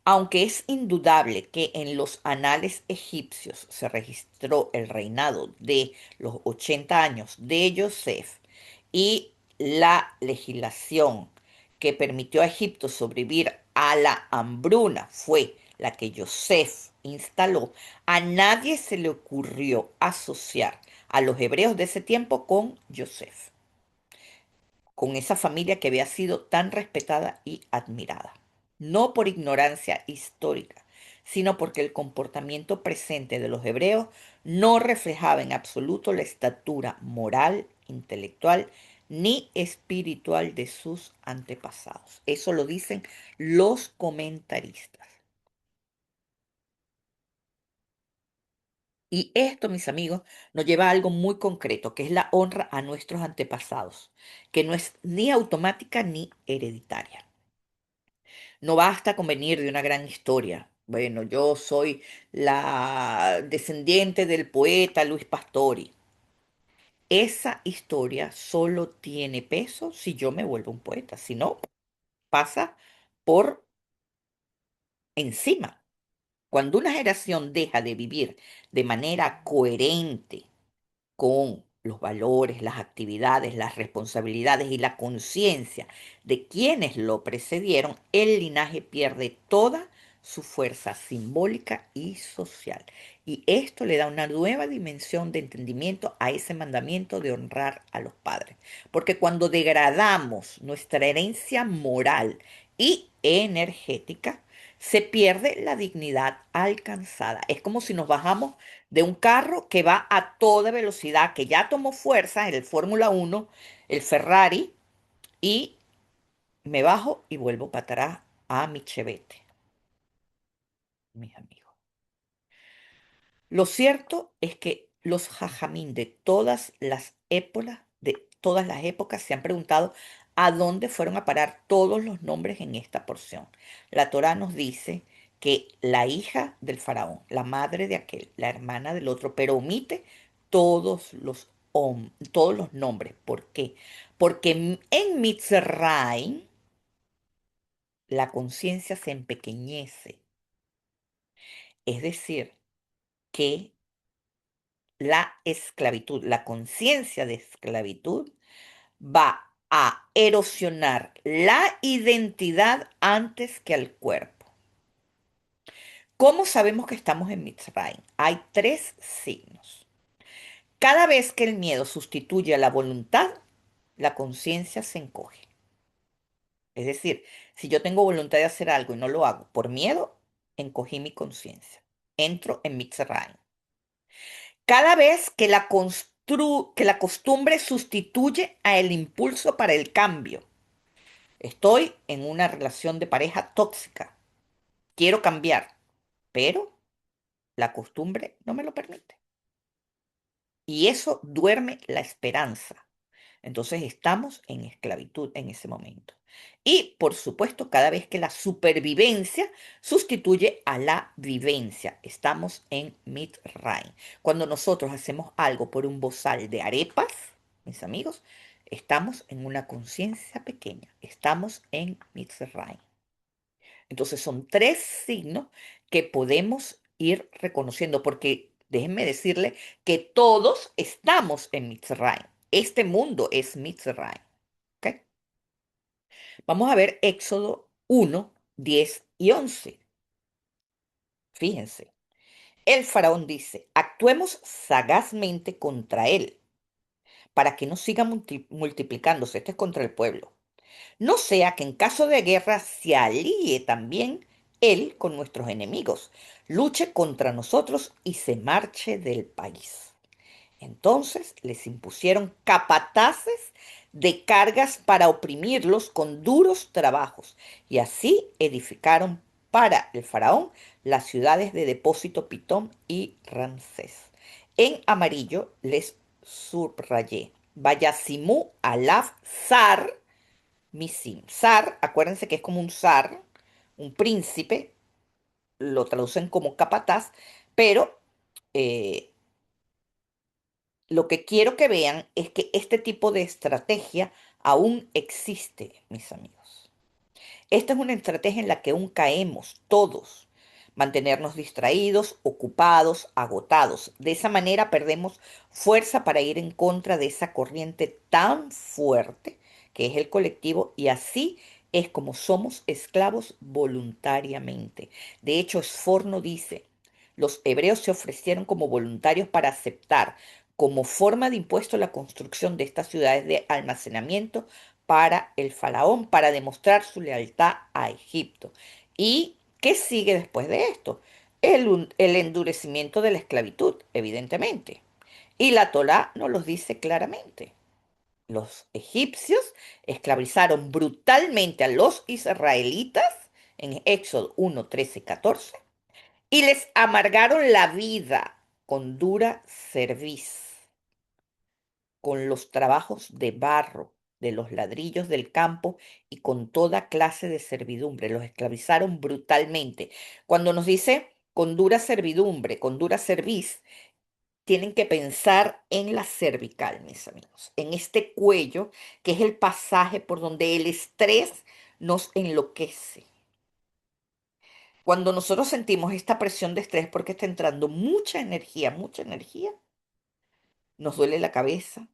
S1: Aunque es indudable que en los anales egipcios se registró el reinado de los 80 años de Joseph y la legislación que permitió a Egipto sobrevivir a la hambruna fue la que Joseph instaló, a nadie se le ocurrió asociar a los hebreos de ese tiempo con Joseph, con esa familia que había sido tan respetada y admirada. no por ignorancia histórica, sino porque el comportamiento presente de los hebreos no reflejaba en absoluto la estatura moral, intelectual ni espiritual de sus antepasados. Eso lo dicen los comentaristas. Y esto, mis amigos, nos lleva a algo muy concreto, que es la honra a nuestros antepasados, que no es ni automática ni hereditaria. No basta con venir de una gran historia. Bueno, yo soy la descendiente del poeta Luis Pastori. Esa historia solo tiene peso si yo me vuelvo un poeta, si no, pasa por encima. Cuando una generación deja de vivir de manera coherente con los valores, las actividades, las responsabilidades y la conciencia de quienes lo precedieron, el linaje pierde toda su fuerza simbólica y social. Y esto le da una nueva dimensión de entendimiento a ese mandamiento de honrar a los padres. Porque cuando degradamos nuestra herencia moral y energética, se pierde la dignidad alcanzada. Es como si nos bajamos de un carro que va a toda velocidad, que ya tomó fuerza en el Fórmula 1, el Ferrari, y me bajo y vuelvo para atrás a mi chevette, mis amigos. Lo cierto es que los jajamín de todas las épocas, se han preguntado a dónde fueron a parar todos los nombres en esta porción. La Torá nos dice que la hija del faraón, la madre de aquel, la hermana del otro, pero omite todos los nombres. ¿Por qué? Porque en Mitzrayim la conciencia se empequeñece. Es decir, que la esclavitud, la conciencia de esclavitud, va a erosionar la identidad antes que al cuerpo. ¿Cómo sabemos que estamos en Mitzrayim? Hay tres signos. Cada vez que el miedo sustituye a la voluntad, la conciencia se encoge. Es decir, si yo tengo voluntad de hacer algo y no lo hago por miedo, encogí mi conciencia. Entro en Mitzrayim. Cada vez que que la costumbre sustituye a el impulso para el cambio. Estoy en una relación de pareja tóxica. Quiero cambiar, pero la costumbre no me lo permite. Y eso duerme la esperanza. Entonces estamos en esclavitud en ese momento. Y por supuesto, cada vez que la supervivencia sustituye a la vivencia, estamos en Mitzrayim. Cuando nosotros hacemos algo por un bozal de arepas, mis amigos, estamos en una conciencia pequeña, estamos en Mitzrayim. Entonces son tres signos que podemos ir reconociendo, porque déjenme decirle que todos estamos en Mitzrayim. Este mundo es Mitzrayim. ¿Ok? Vamos a ver Éxodo 1, 10 y 11. Fíjense, el faraón dice, actuemos sagazmente contra él, para que no siga multiplicándose. Este es contra el pueblo. No sea que en caso de guerra se alíe también él con nuestros enemigos, luche contra nosotros y se marche del país. Entonces les impusieron capataces de cargas para oprimirlos con duros trabajos, y así edificaron para el faraón las ciudades de Depósito, Pitón y Ramsés. En amarillo les subrayé Vayasimú Alaf Sar Misim. Zar, acuérdense que es como un zar, un príncipe, lo traducen como capataz, pero eh, lo que quiero que vean es que este tipo de estrategia aún existe, mis amigos. Esta es una estrategia en la que aún caemos todos. Mantenernos distraídos, ocupados, agotados. De esa manera perdemos fuerza para ir en contra de esa corriente tan fuerte que es el colectivo, y así es como somos esclavos voluntariamente. De hecho, Sforno dice, los hebreos se ofrecieron como voluntarios para aceptar como forma de impuesto la construcción de estas ciudades de almacenamiento para el faraón, para demostrar su lealtad a Egipto. ¿Y qué sigue después de esto? El endurecimiento de la esclavitud, evidentemente. Y la Torá nos lo dice claramente. Los egipcios esclavizaron brutalmente a los israelitas en Éxodo 1, 13, 14 y les amargaron la vida con dura cerviz, con los trabajos de barro, de los ladrillos del campo y con toda clase de servidumbre. Los esclavizaron brutalmente. Cuando nos dice con dura servidumbre, con dura cerviz, tienen que pensar en la cervical, mis amigos, en este cuello que es el pasaje por donde el estrés nos enloquece. Cuando nosotros sentimos esta presión de estrés porque está entrando mucha energía, nos duele la cabeza,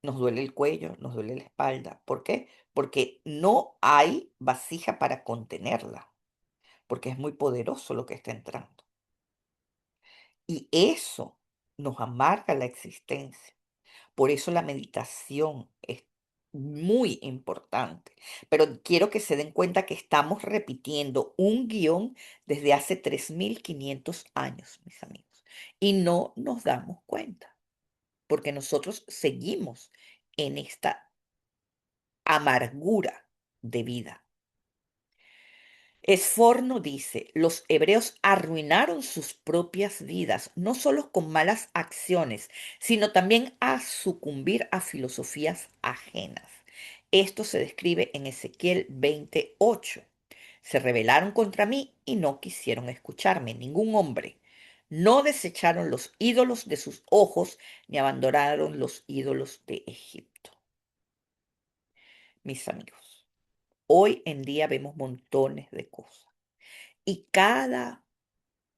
S1: nos duele el cuello, nos duele la espalda. ¿Por qué? Porque no hay vasija para contenerla, porque es muy poderoso lo que está entrando. Y eso nos amarga la existencia. Por eso la meditación es muy importante. Pero quiero que se den cuenta que estamos repitiendo un guión desde hace 3.500 años, mis amigos. Y no nos damos cuenta, porque nosotros seguimos en esta amargura de vida. Esforno dice, los hebreos arruinaron sus propias vidas, no solo con malas acciones, sino también a sucumbir a filosofías ajenas. Esto se describe en Ezequiel 28. Se rebelaron contra mí y no quisieron escucharme, ningún hombre. No desecharon los ídolos de sus ojos, ni abandonaron los ídolos de Egipto. Mis amigos, hoy en día vemos montones de cosas. Y cada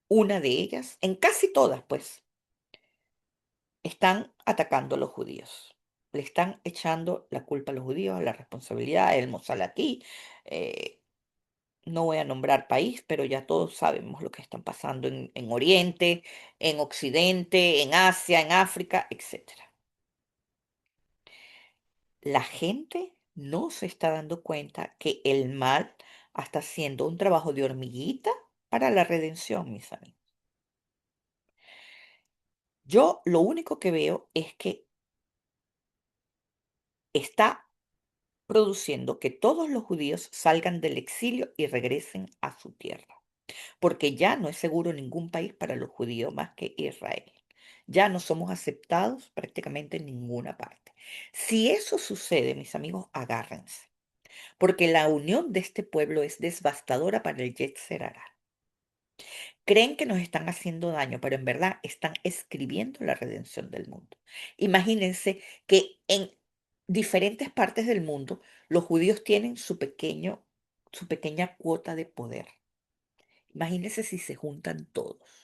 S1: una de ellas, en casi todas, pues, están atacando a los judíos. Le están echando la culpa a los judíos, la responsabilidad, el Mossad eh, no voy a nombrar país, pero ya todos sabemos lo que están pasando en Oriente, en Occidente, en Asia, en África, etcétera. La gente no se está dando cuenta que el mal está haciendo un trabajo de hormiguita para la redención, mis amigos. Yo lo único que veo es que está produciendo que todos los judíos salgan del exilio y regresen a su tierra, porque ya no es seguro ningún país para los judíos más que Israel. Ya no somos aceptados prácticamente en ninguna parte. Si eso sucede, mis amigos, agárrense, porque la unión de este pueblo es devastadora para el Yetzer Hará. Creen que nos están haciendo daño, pero en verdad están escribiendo la redención del mundo. Imagínense que en diferentes partes del mundo los judíos tienen su pequeña cuota de poder. Imagínense si se juntan todos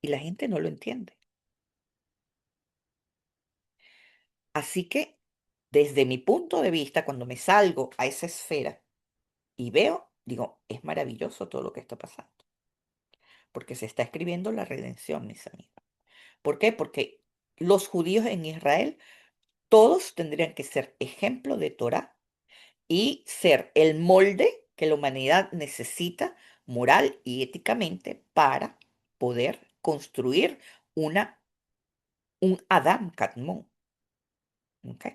S1: y la gente no lo entiende. Así que, desde mi punto de vista, cuando me salgo a esa esfera y veo, digo, es maravilloso todo lo que está pasando, porque se está escribiendo la redención, mis amigos. ¿Por qué? Porque los judíos en Israel todos tendrían que ser ejemplo de Torah y ser el molde que la humanidad necesita moral y éticamente para poder construir una, un Adam Kadmon. ¿Ok?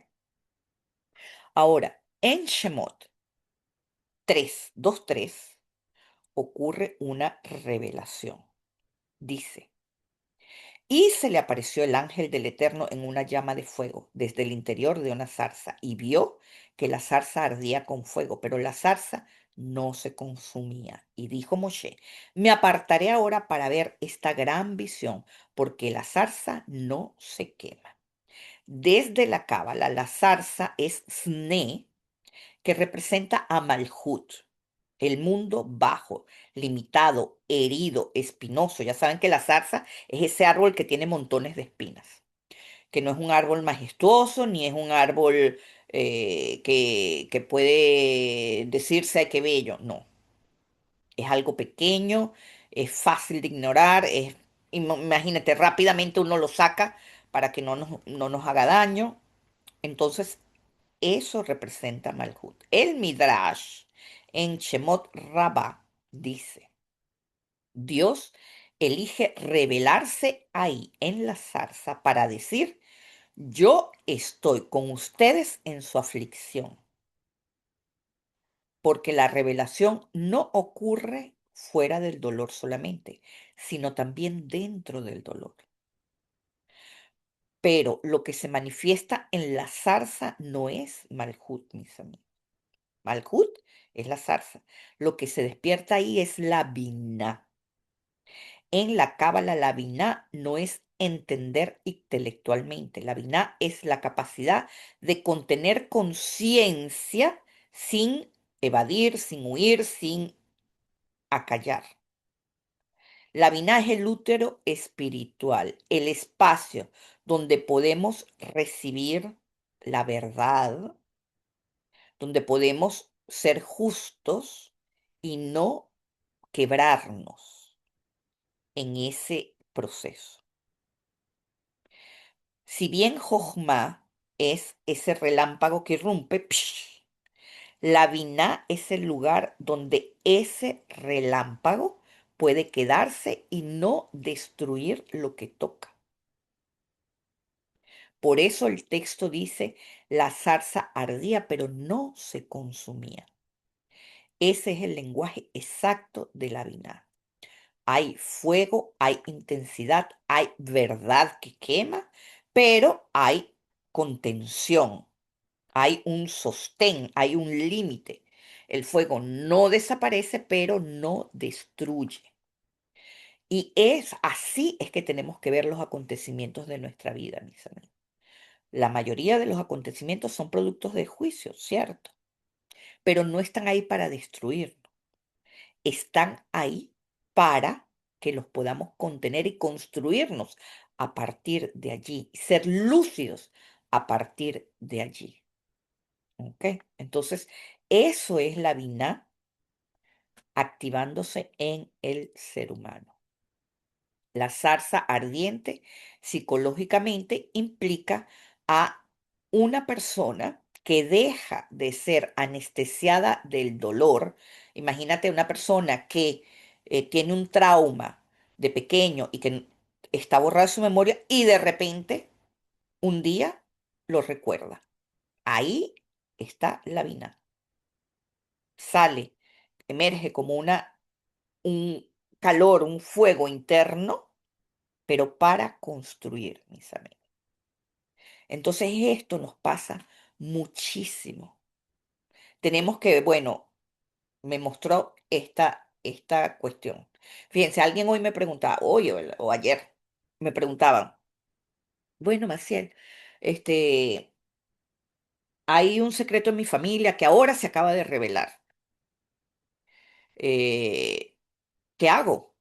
S1: Ahora, en Shemot 3:2-3 ocurre una revelación. Dice, y se le apareció el ángel del Eterno en una llama de fuego desde el interior de una zarza, y vio que la zarza ardía con fuego, pero la zarza no se consumía. Y dijo Moshe, me apartaré ahora para ver esta gran visión, porque la zarza no se quema. Desde la cábala, la zarza es Sne, que representa a Malhut, el mundo bajo, limitado, herido, espinoso. Ya saben que la zarza es ese árbol que tiene montones de espinas, que no es un árbol majestuoso, ni es un árbol que puede decirse, ay, qué bello. No, es algo pequeño, es fácil de ignorar, imagínate, rápidamente uno lo saca para que no nos haga daño. Entonces, eso representa Malhut. El Midrash en Shemot Rabbah dice, Dios elige revelarse ahí en la zarza para decir, yo estoy con ustedes en su aflicción, porque la revelación no ocurre fuera del dolor solamente, sino también dentro del dolor. Pero lo que se manifiesta en la zarza no es Malhut, mis amigos. Malhut es la zarza. Lo que se despierta ahí es la Binah. En la Cábala, la Binah no es entender intelectualmente. La Binah es la capacidad de contener conciencia sin evadir, sin huir, sin acallar. La Binah es el útero espiritual, el espacio donde podemos recibir la verdad, donde podemos ser justos y no quebrarnos en ese proceso. Si bien Jochma es ese relámpago que irrumpe, la Binah es el lugar donde ese relámpago puede quedarse y no destruir lo que toca. Por eso el texto dice, la zarza ardía, pero no se consumía. Ese es el lenguaje exacto de la Binah. Hay fuego, hay intensidad, hay verdad que quema, pero hay contención, hay un sostén, hay un límite. El fuego no desaparece, pero no destruye. Y es así es que tenemos que ver los acontecimientos de nuestra vida, mis amigos. La mayoría de los acontecimientos son productos de juicio, cierto, pero no están ahí para destruirnos. Están ahí para que los podamos contener y construirnos a partir de allí, ser lúcidos a partir de allí. ¿Ok? Entonces, eso es la Binah activándose en el ser humano. La zarza ardiente psicológicamente implica a una persona que deja de ser anestesiada del dolor. Imagínate una persona que tiene un trauma de pequeño y que está borrada de su memoria y de repente un día lo recuerda. Ahí está la vina. Sale, emerge como un calor, un fuego interno, pero para construir, mis amigos. Entonces esto nos pasa muchísimo. Tenemos que, bueno, me mostró esta cuestión. Fíjense, alguien hoy me preguntaba, hoy o ayer, me preguntaban, bueno, Maciel, este, hay un secreto en mi familia que ahora se acaba de revelar. Eh, ¿Qué hago?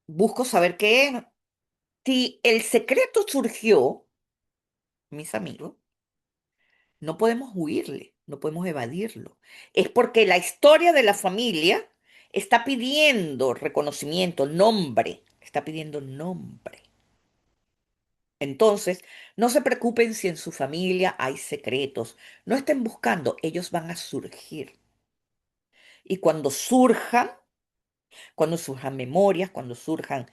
S1: Busco saber qué es. Si el secreto surgió, mis amigos, no podemos huirle, no podemos evadirlo. Es porque la historia de la familia está pidiendo reconocimiento, nombre, está pidiendo nombre. Entonces, no se preocupen si en su familia hay secretos, no estén buscando, ellos van a surgir. Y cuando surjan memorias, cuando surjan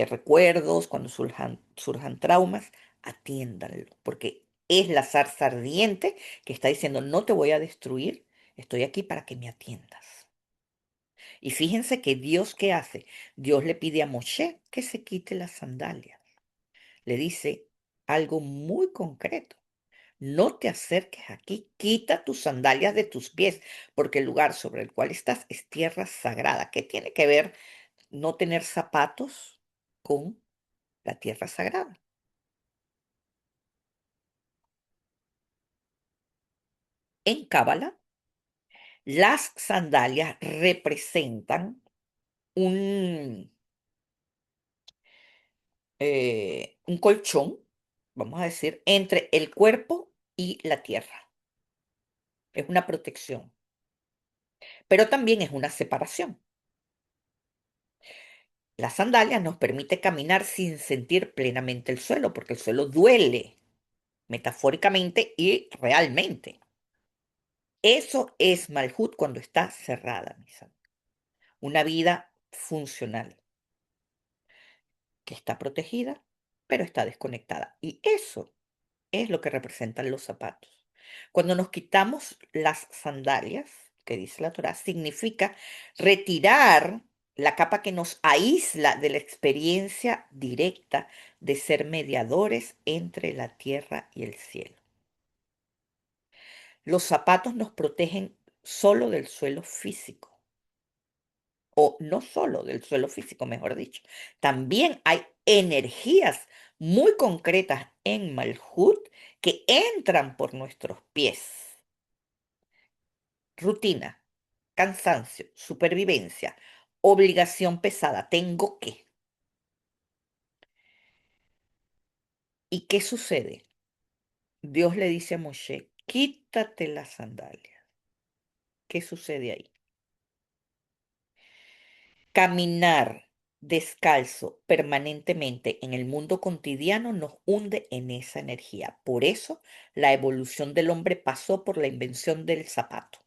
S1: recuerdos, cuando surjan traumas, atiéndanlo, porque es la zarza ardiente que está diciendo, no te voy a destruir, estoy aquí para que me atiendas. Y fíjense que Dios, ¿qué hace? Dios le pide a Moshe que se quite las sandalias. Le dice algo muy concreto. No te acerques aquí, quita tus sandalias de tus pies, porque el lugar sobre el cual estás es tierra sagrada. ¿Qué tiene que ver no tener zapatos con la tierra sagrada? En Cábala, las sandalias representan un, un colchón, vamos a decir, entre el cuerpo y la tierra. Es una protección, pero también es una separación. La sandalia nos permite caminar sin sentir plenamente el suelo, porque el suelo duele. metafóricamente y realmente. Eso es Malhut cuando está cerrada, mis amigos. Una vida funcional, que está protegida, pero está desconectada. Y eso es lo que representan los zapatos. Cuando nos quitamos las sandalias, que dice la Torá, significa retirar la capa que nos aísla de la experiencia directa de ser mediadores entre la tierra y el cielo. Los zapatos nos protegen solo del suelo físico, o no solo del suelo físico, mejor dicho. También hay energías muy concretas en Malhut que entran por nuestros pies. Rutina, cansancio, supervivencia, obligación pesada, tengo que. ¿Y qué sucede? Dios le dice a Moshe, quítate las sandalias. ¿Qué sucede ahí? Caminar descalzo permanentemente en el mundo cotidiano nos hunde en esa energía. Por eso la evolución del hombre pasó por la invención del zapato,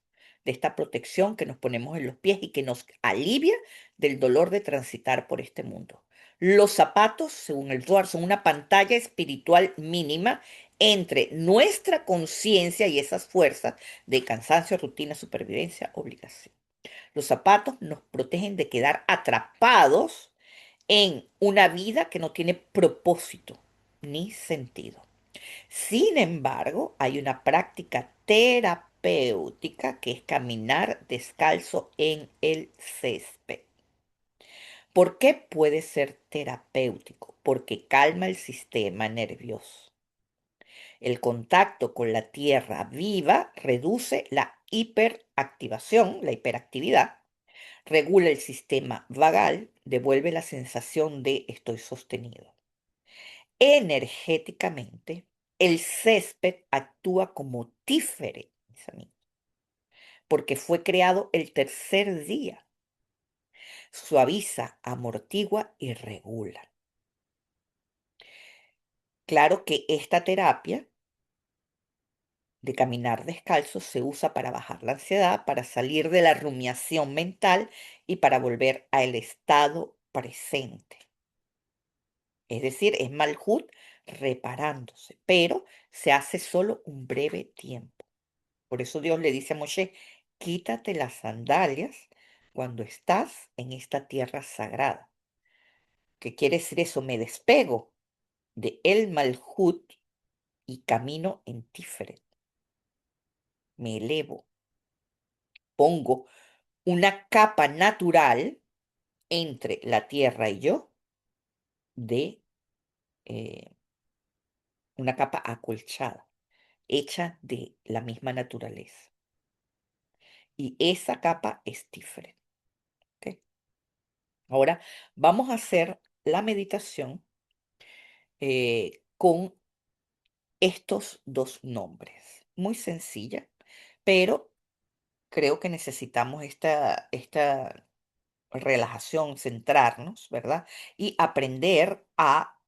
S1: de esta protección que nos ponemos en los pies y que nos alivia del dolor de transitar por este mundo. Los zapatos, según el Zohar, son una pantalla espiritual mínima entre nuestra conciencia y esas fuerzas de cansancio, rutina, supervivencia, obligación. Los zapatos nos protegen de quedar atrapados en una vida que no tiene propósito ni sentido. Sin embargo, hay una práctica terapéutica que es caminar descalzo en el césped. ¿Por qué puede ser terapéutico? Porque calma el sistema nervioso. El contacto con la tierra viva reduce la hiperactivación, la hiperactividad, regula el sistema vagal, devuelve la sensación de estoy sostenido. Energéticamente, el césped actúa como tífere, mis amigos, porque fue creado el tercer día. Suaviza, amortigua y regula. Claro que esta terapia de caminar descalzo se usa para bajar la ansiedad, para salir de la rumiación mental y para volver al estado presente. Es decir, es Malhut reparándose, pero se hace solo un breve tiempo. Por eso Dios le dice a Moshe, quítate las sandalias cuando estás en esta tierra sagrada. ¿Qué quiere decir eso? Me despego de el Malhut y camino en Tiferet. Me elevo, pongo una capa natural entre la tierra y yo de eh, una capa acolchada, hecha de la misma naturaleza. Y esa capa es diferente. ¿Ok? Ahora vamos a hacer la meditación con estos dos nombres. Muy sencilla, pero creo que necesitamos esta relajación, centrarnos, ¿verdad? Y aprender a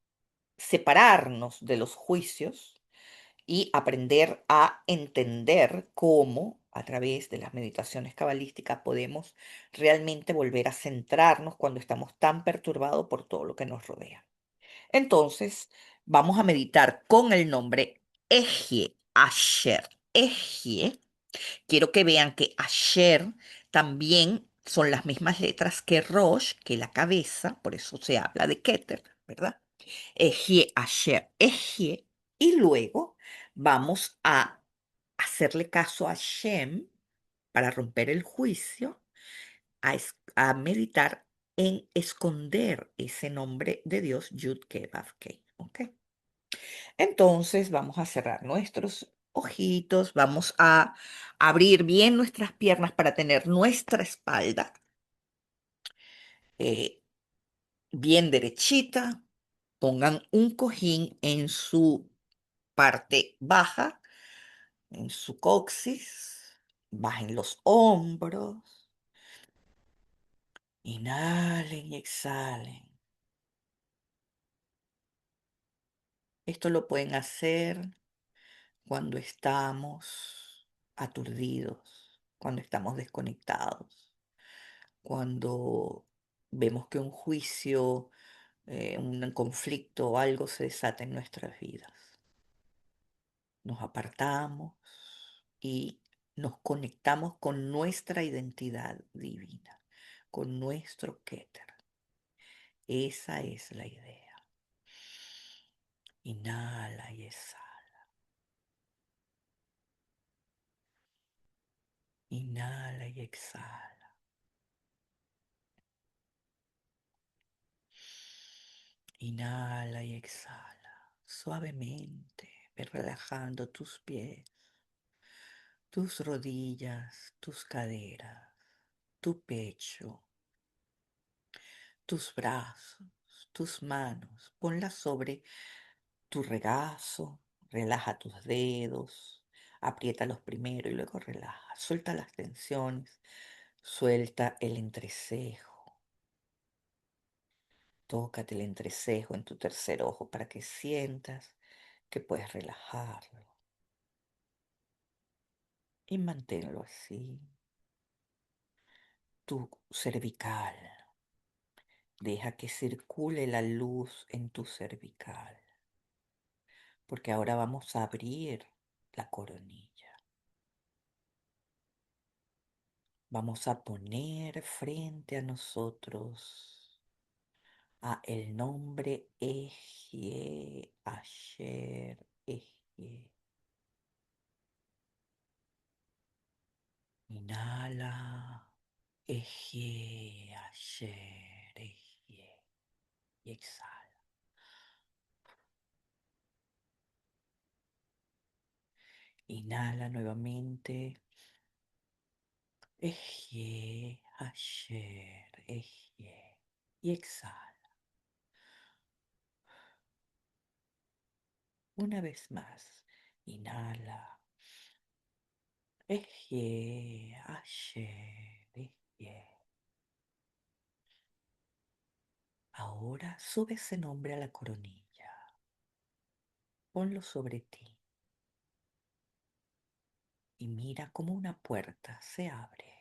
S1: separarnos de los juicios y aprender a entender cómo a través de las meditaciones cabalísticas podemos realmente volver a centrarnos cuando estamos tan perturbados por todo lo que nos rodea. Entonces, vamos a meditar con el nombre Eje Asher. Eje, quiero que vean que Asher también son las mismas letras que Rosh, que la cabeza, por eso se habla de Keter, ¿verdad? Ejie, Asher, Ejie, y luego vamos a hacerle caso a Shem para romper el juicio, a meditar en esconder ese nombre de Dios, Yud Ke Vav Ke, ¿ok? Entonces vamos a cerrar nuestros ojitos, vamos a abrir bien nuestras piernas para tener nuestra espalda eh, bien derechita. Pongan un cojín en su parte baja, en su coxis, bajen los hombros, inhalen y exhalen. Esto lo pueden hacer cuando estamos aturdidos, cuando estamos desconectados, cuando vemos que un juicio, un conflicto o algo se desata en nuestras vidas. Nos apartamos y nos conectamos con nuestra identidad divina, con nuestro Keter. Esa es la idea. Inhala y exhala. Inhala y exhala. Inhala y exhala. Suavemente, ve relajando tus pies, tus rodillas, tus caderas, tu pecho, tus brazos, tus manos. Ponlas sobre tu regazo, relaja tus dedos, apriétalos primero y luego relaja. Suelta las tensiones, suelta el entrecejo. Tócate el entrecejo en tu tercer ojo para que sientas que puedes relajarlo. Y manténlo así. Tu cervical. Deja que circule la luz en tu cervical, porque ahora vamos a abrir la coronilla. Vamos a poner frente a nosotros a el nombre Eje, Asher, Eje. Inhala, Eje, Asher, Eje. Y exhala. Inhala nuevamente. Eje, Asher, Eje. Y exhala. Una vez más. Inhala. Eje, Asher, Eje. Ahora sube ese nombre a la coronilla. Ponlo sobre ti y mira cómo una puerta se abre.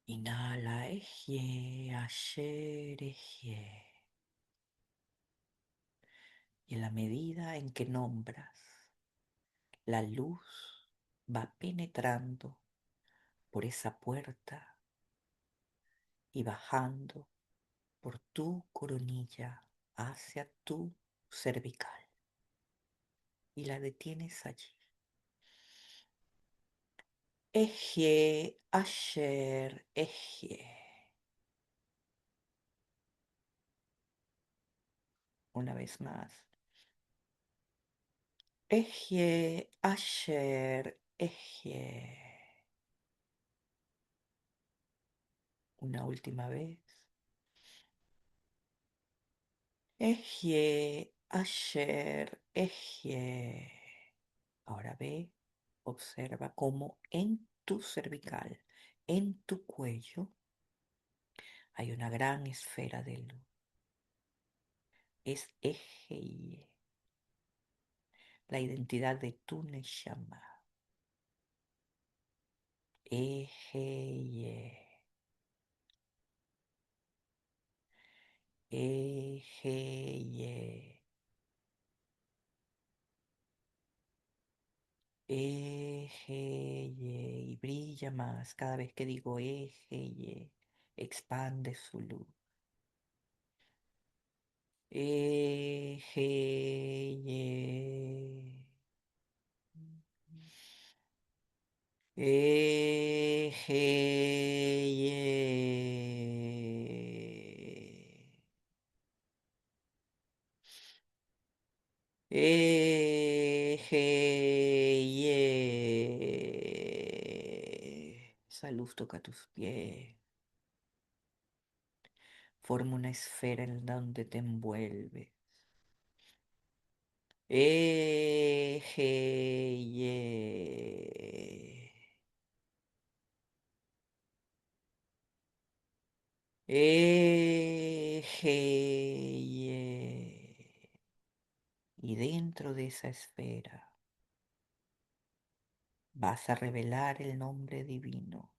S1: Inhala, Eje, Asher, Eje. Y en la medida en que nombras, la luz va penetrando por esa puerta y bajando por tu coronilla hacia tu cervical y la detienes allí. Eje, Asher, Eje. Una vez más. Eje, Asher, Eje. Una última vez. Eje, Asher, Eje. Ahora ve, observa cómo en tu cervical, en tu cuello, hay una gran esfera de luz. Es Eje, la identidad de tu Neshama. Eje, Eje, Eje, y brilla más cada vez que digo Eje, expande su luz. Eje, Eje, esa luz toca tus pies, forma una esfera en donde te envuelves. Eje, Eje, Y dentro de esa esfera vas a revelar el nombre divino.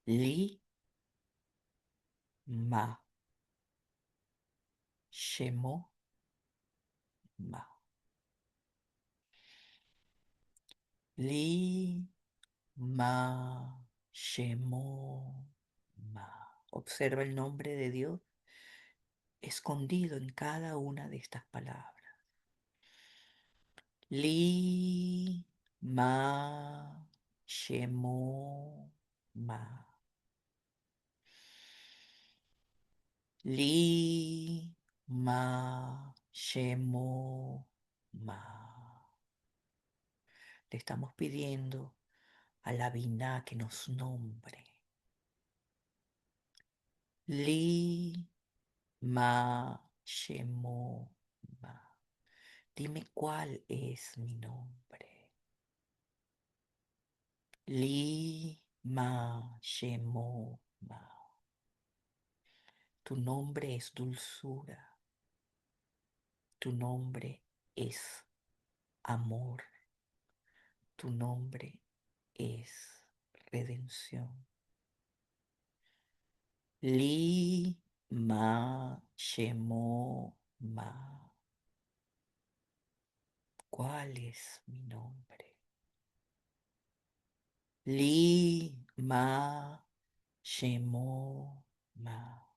S1: Li Ma Shemo Ma. Li Ma Shemo Ma. Observa el nombre de Dios escondido en cada una de estas palabras. Li Ma Shemo Ma. Li Ma Shemo Ma. Le estamos pidiendo a la Binah que nos nombre. Li Ma Shemo Ma. Dime cuál es mi nombre. Li Ma Shemo Ma. Tu nombre es dulzura. Tu nombre es amor. Tu nombre es redención. Li Ma Shemo Ma. ¿Cuál es mi nombre? Li Ma Shemo Ma.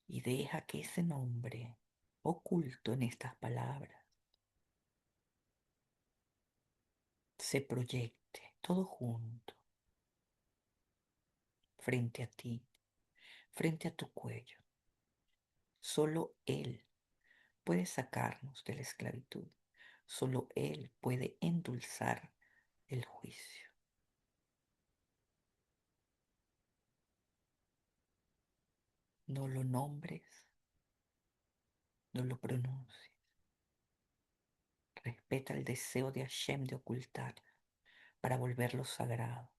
S1: Y deja que ese nombre oculto en estas palabras se proyecte todo junto frente a ti, frente a tu cuello. Solo Él puede sacarnos de la esclavitud. Solo Él puede endulzar el juicio. No lo nombres, no lo pronuncies. Respeta el deseo de Hashem de ocultar para volverlo sagrado.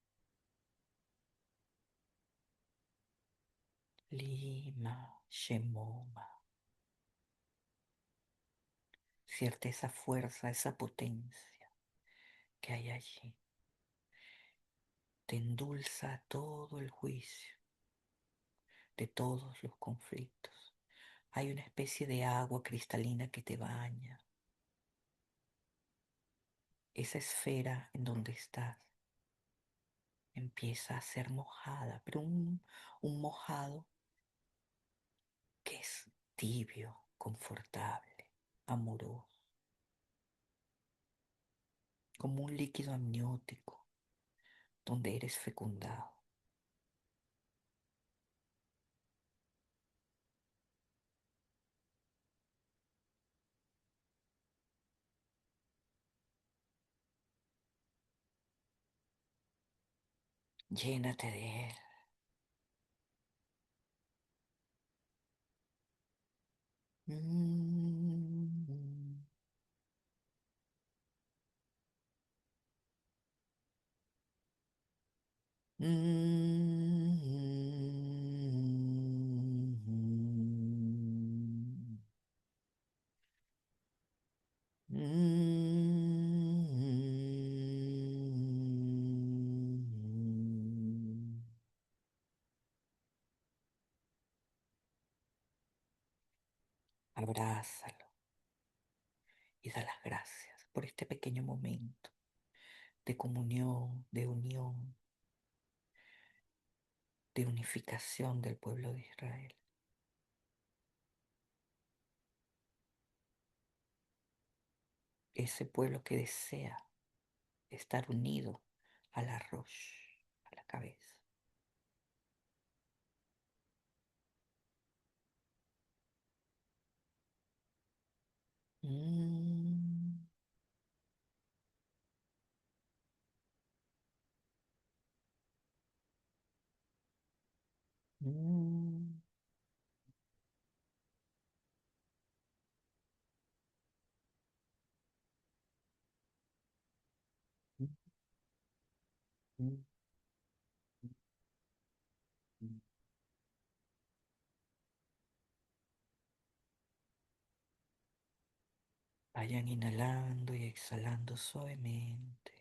S1: Lima, Shemoma. Cierta esa fuerza, esa potencia que hay allí. Te endulza todo el juicio de todos los conflictos. Hay una especie de agua cristalina que te baña. Esa esfera en donde estás empieza a ser mojada, pero un mojado que es tibio, confortable, amoroso, como un líquido amniótico donde eres fecundado. Llénate de él. Mm, mm, mm. Abrázalo y da las gracias por este pequeño momento de comunión, de unión, de unificación del pueblo de Israel. Ese pueblo que desea estar unido a la Rosh, a la cabeza. Mm, mm, mm, mm, mm. Vayan inhalando y exhalando suavemente.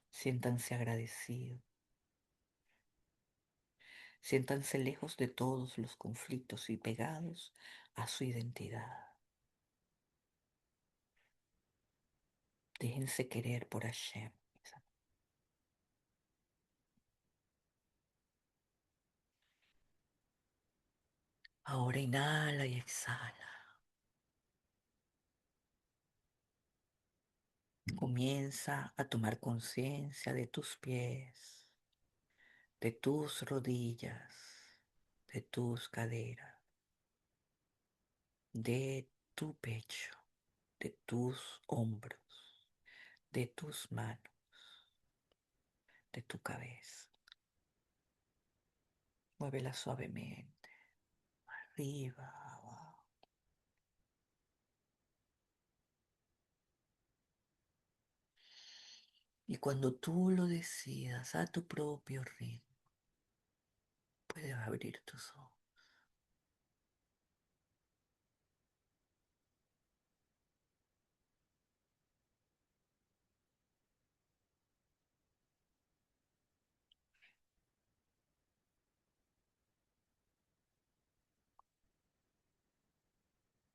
S1: Siéntanse agradecidos. Siéntanse lejos de todos los conflictos y pegados a su identidad. Déjense querer por Hashem. Ahora inhala y exhala. Comienza a tomar conciencia de tus pies, de tus rodillas, de tus caderas, de tu pecho, de tus hombros, de tus manos, de tu cabeza. Muévela suavemente, arriba, abajo. Y cuando tú lo decidas a tu propio ritmo, puedes abrir tus ojos.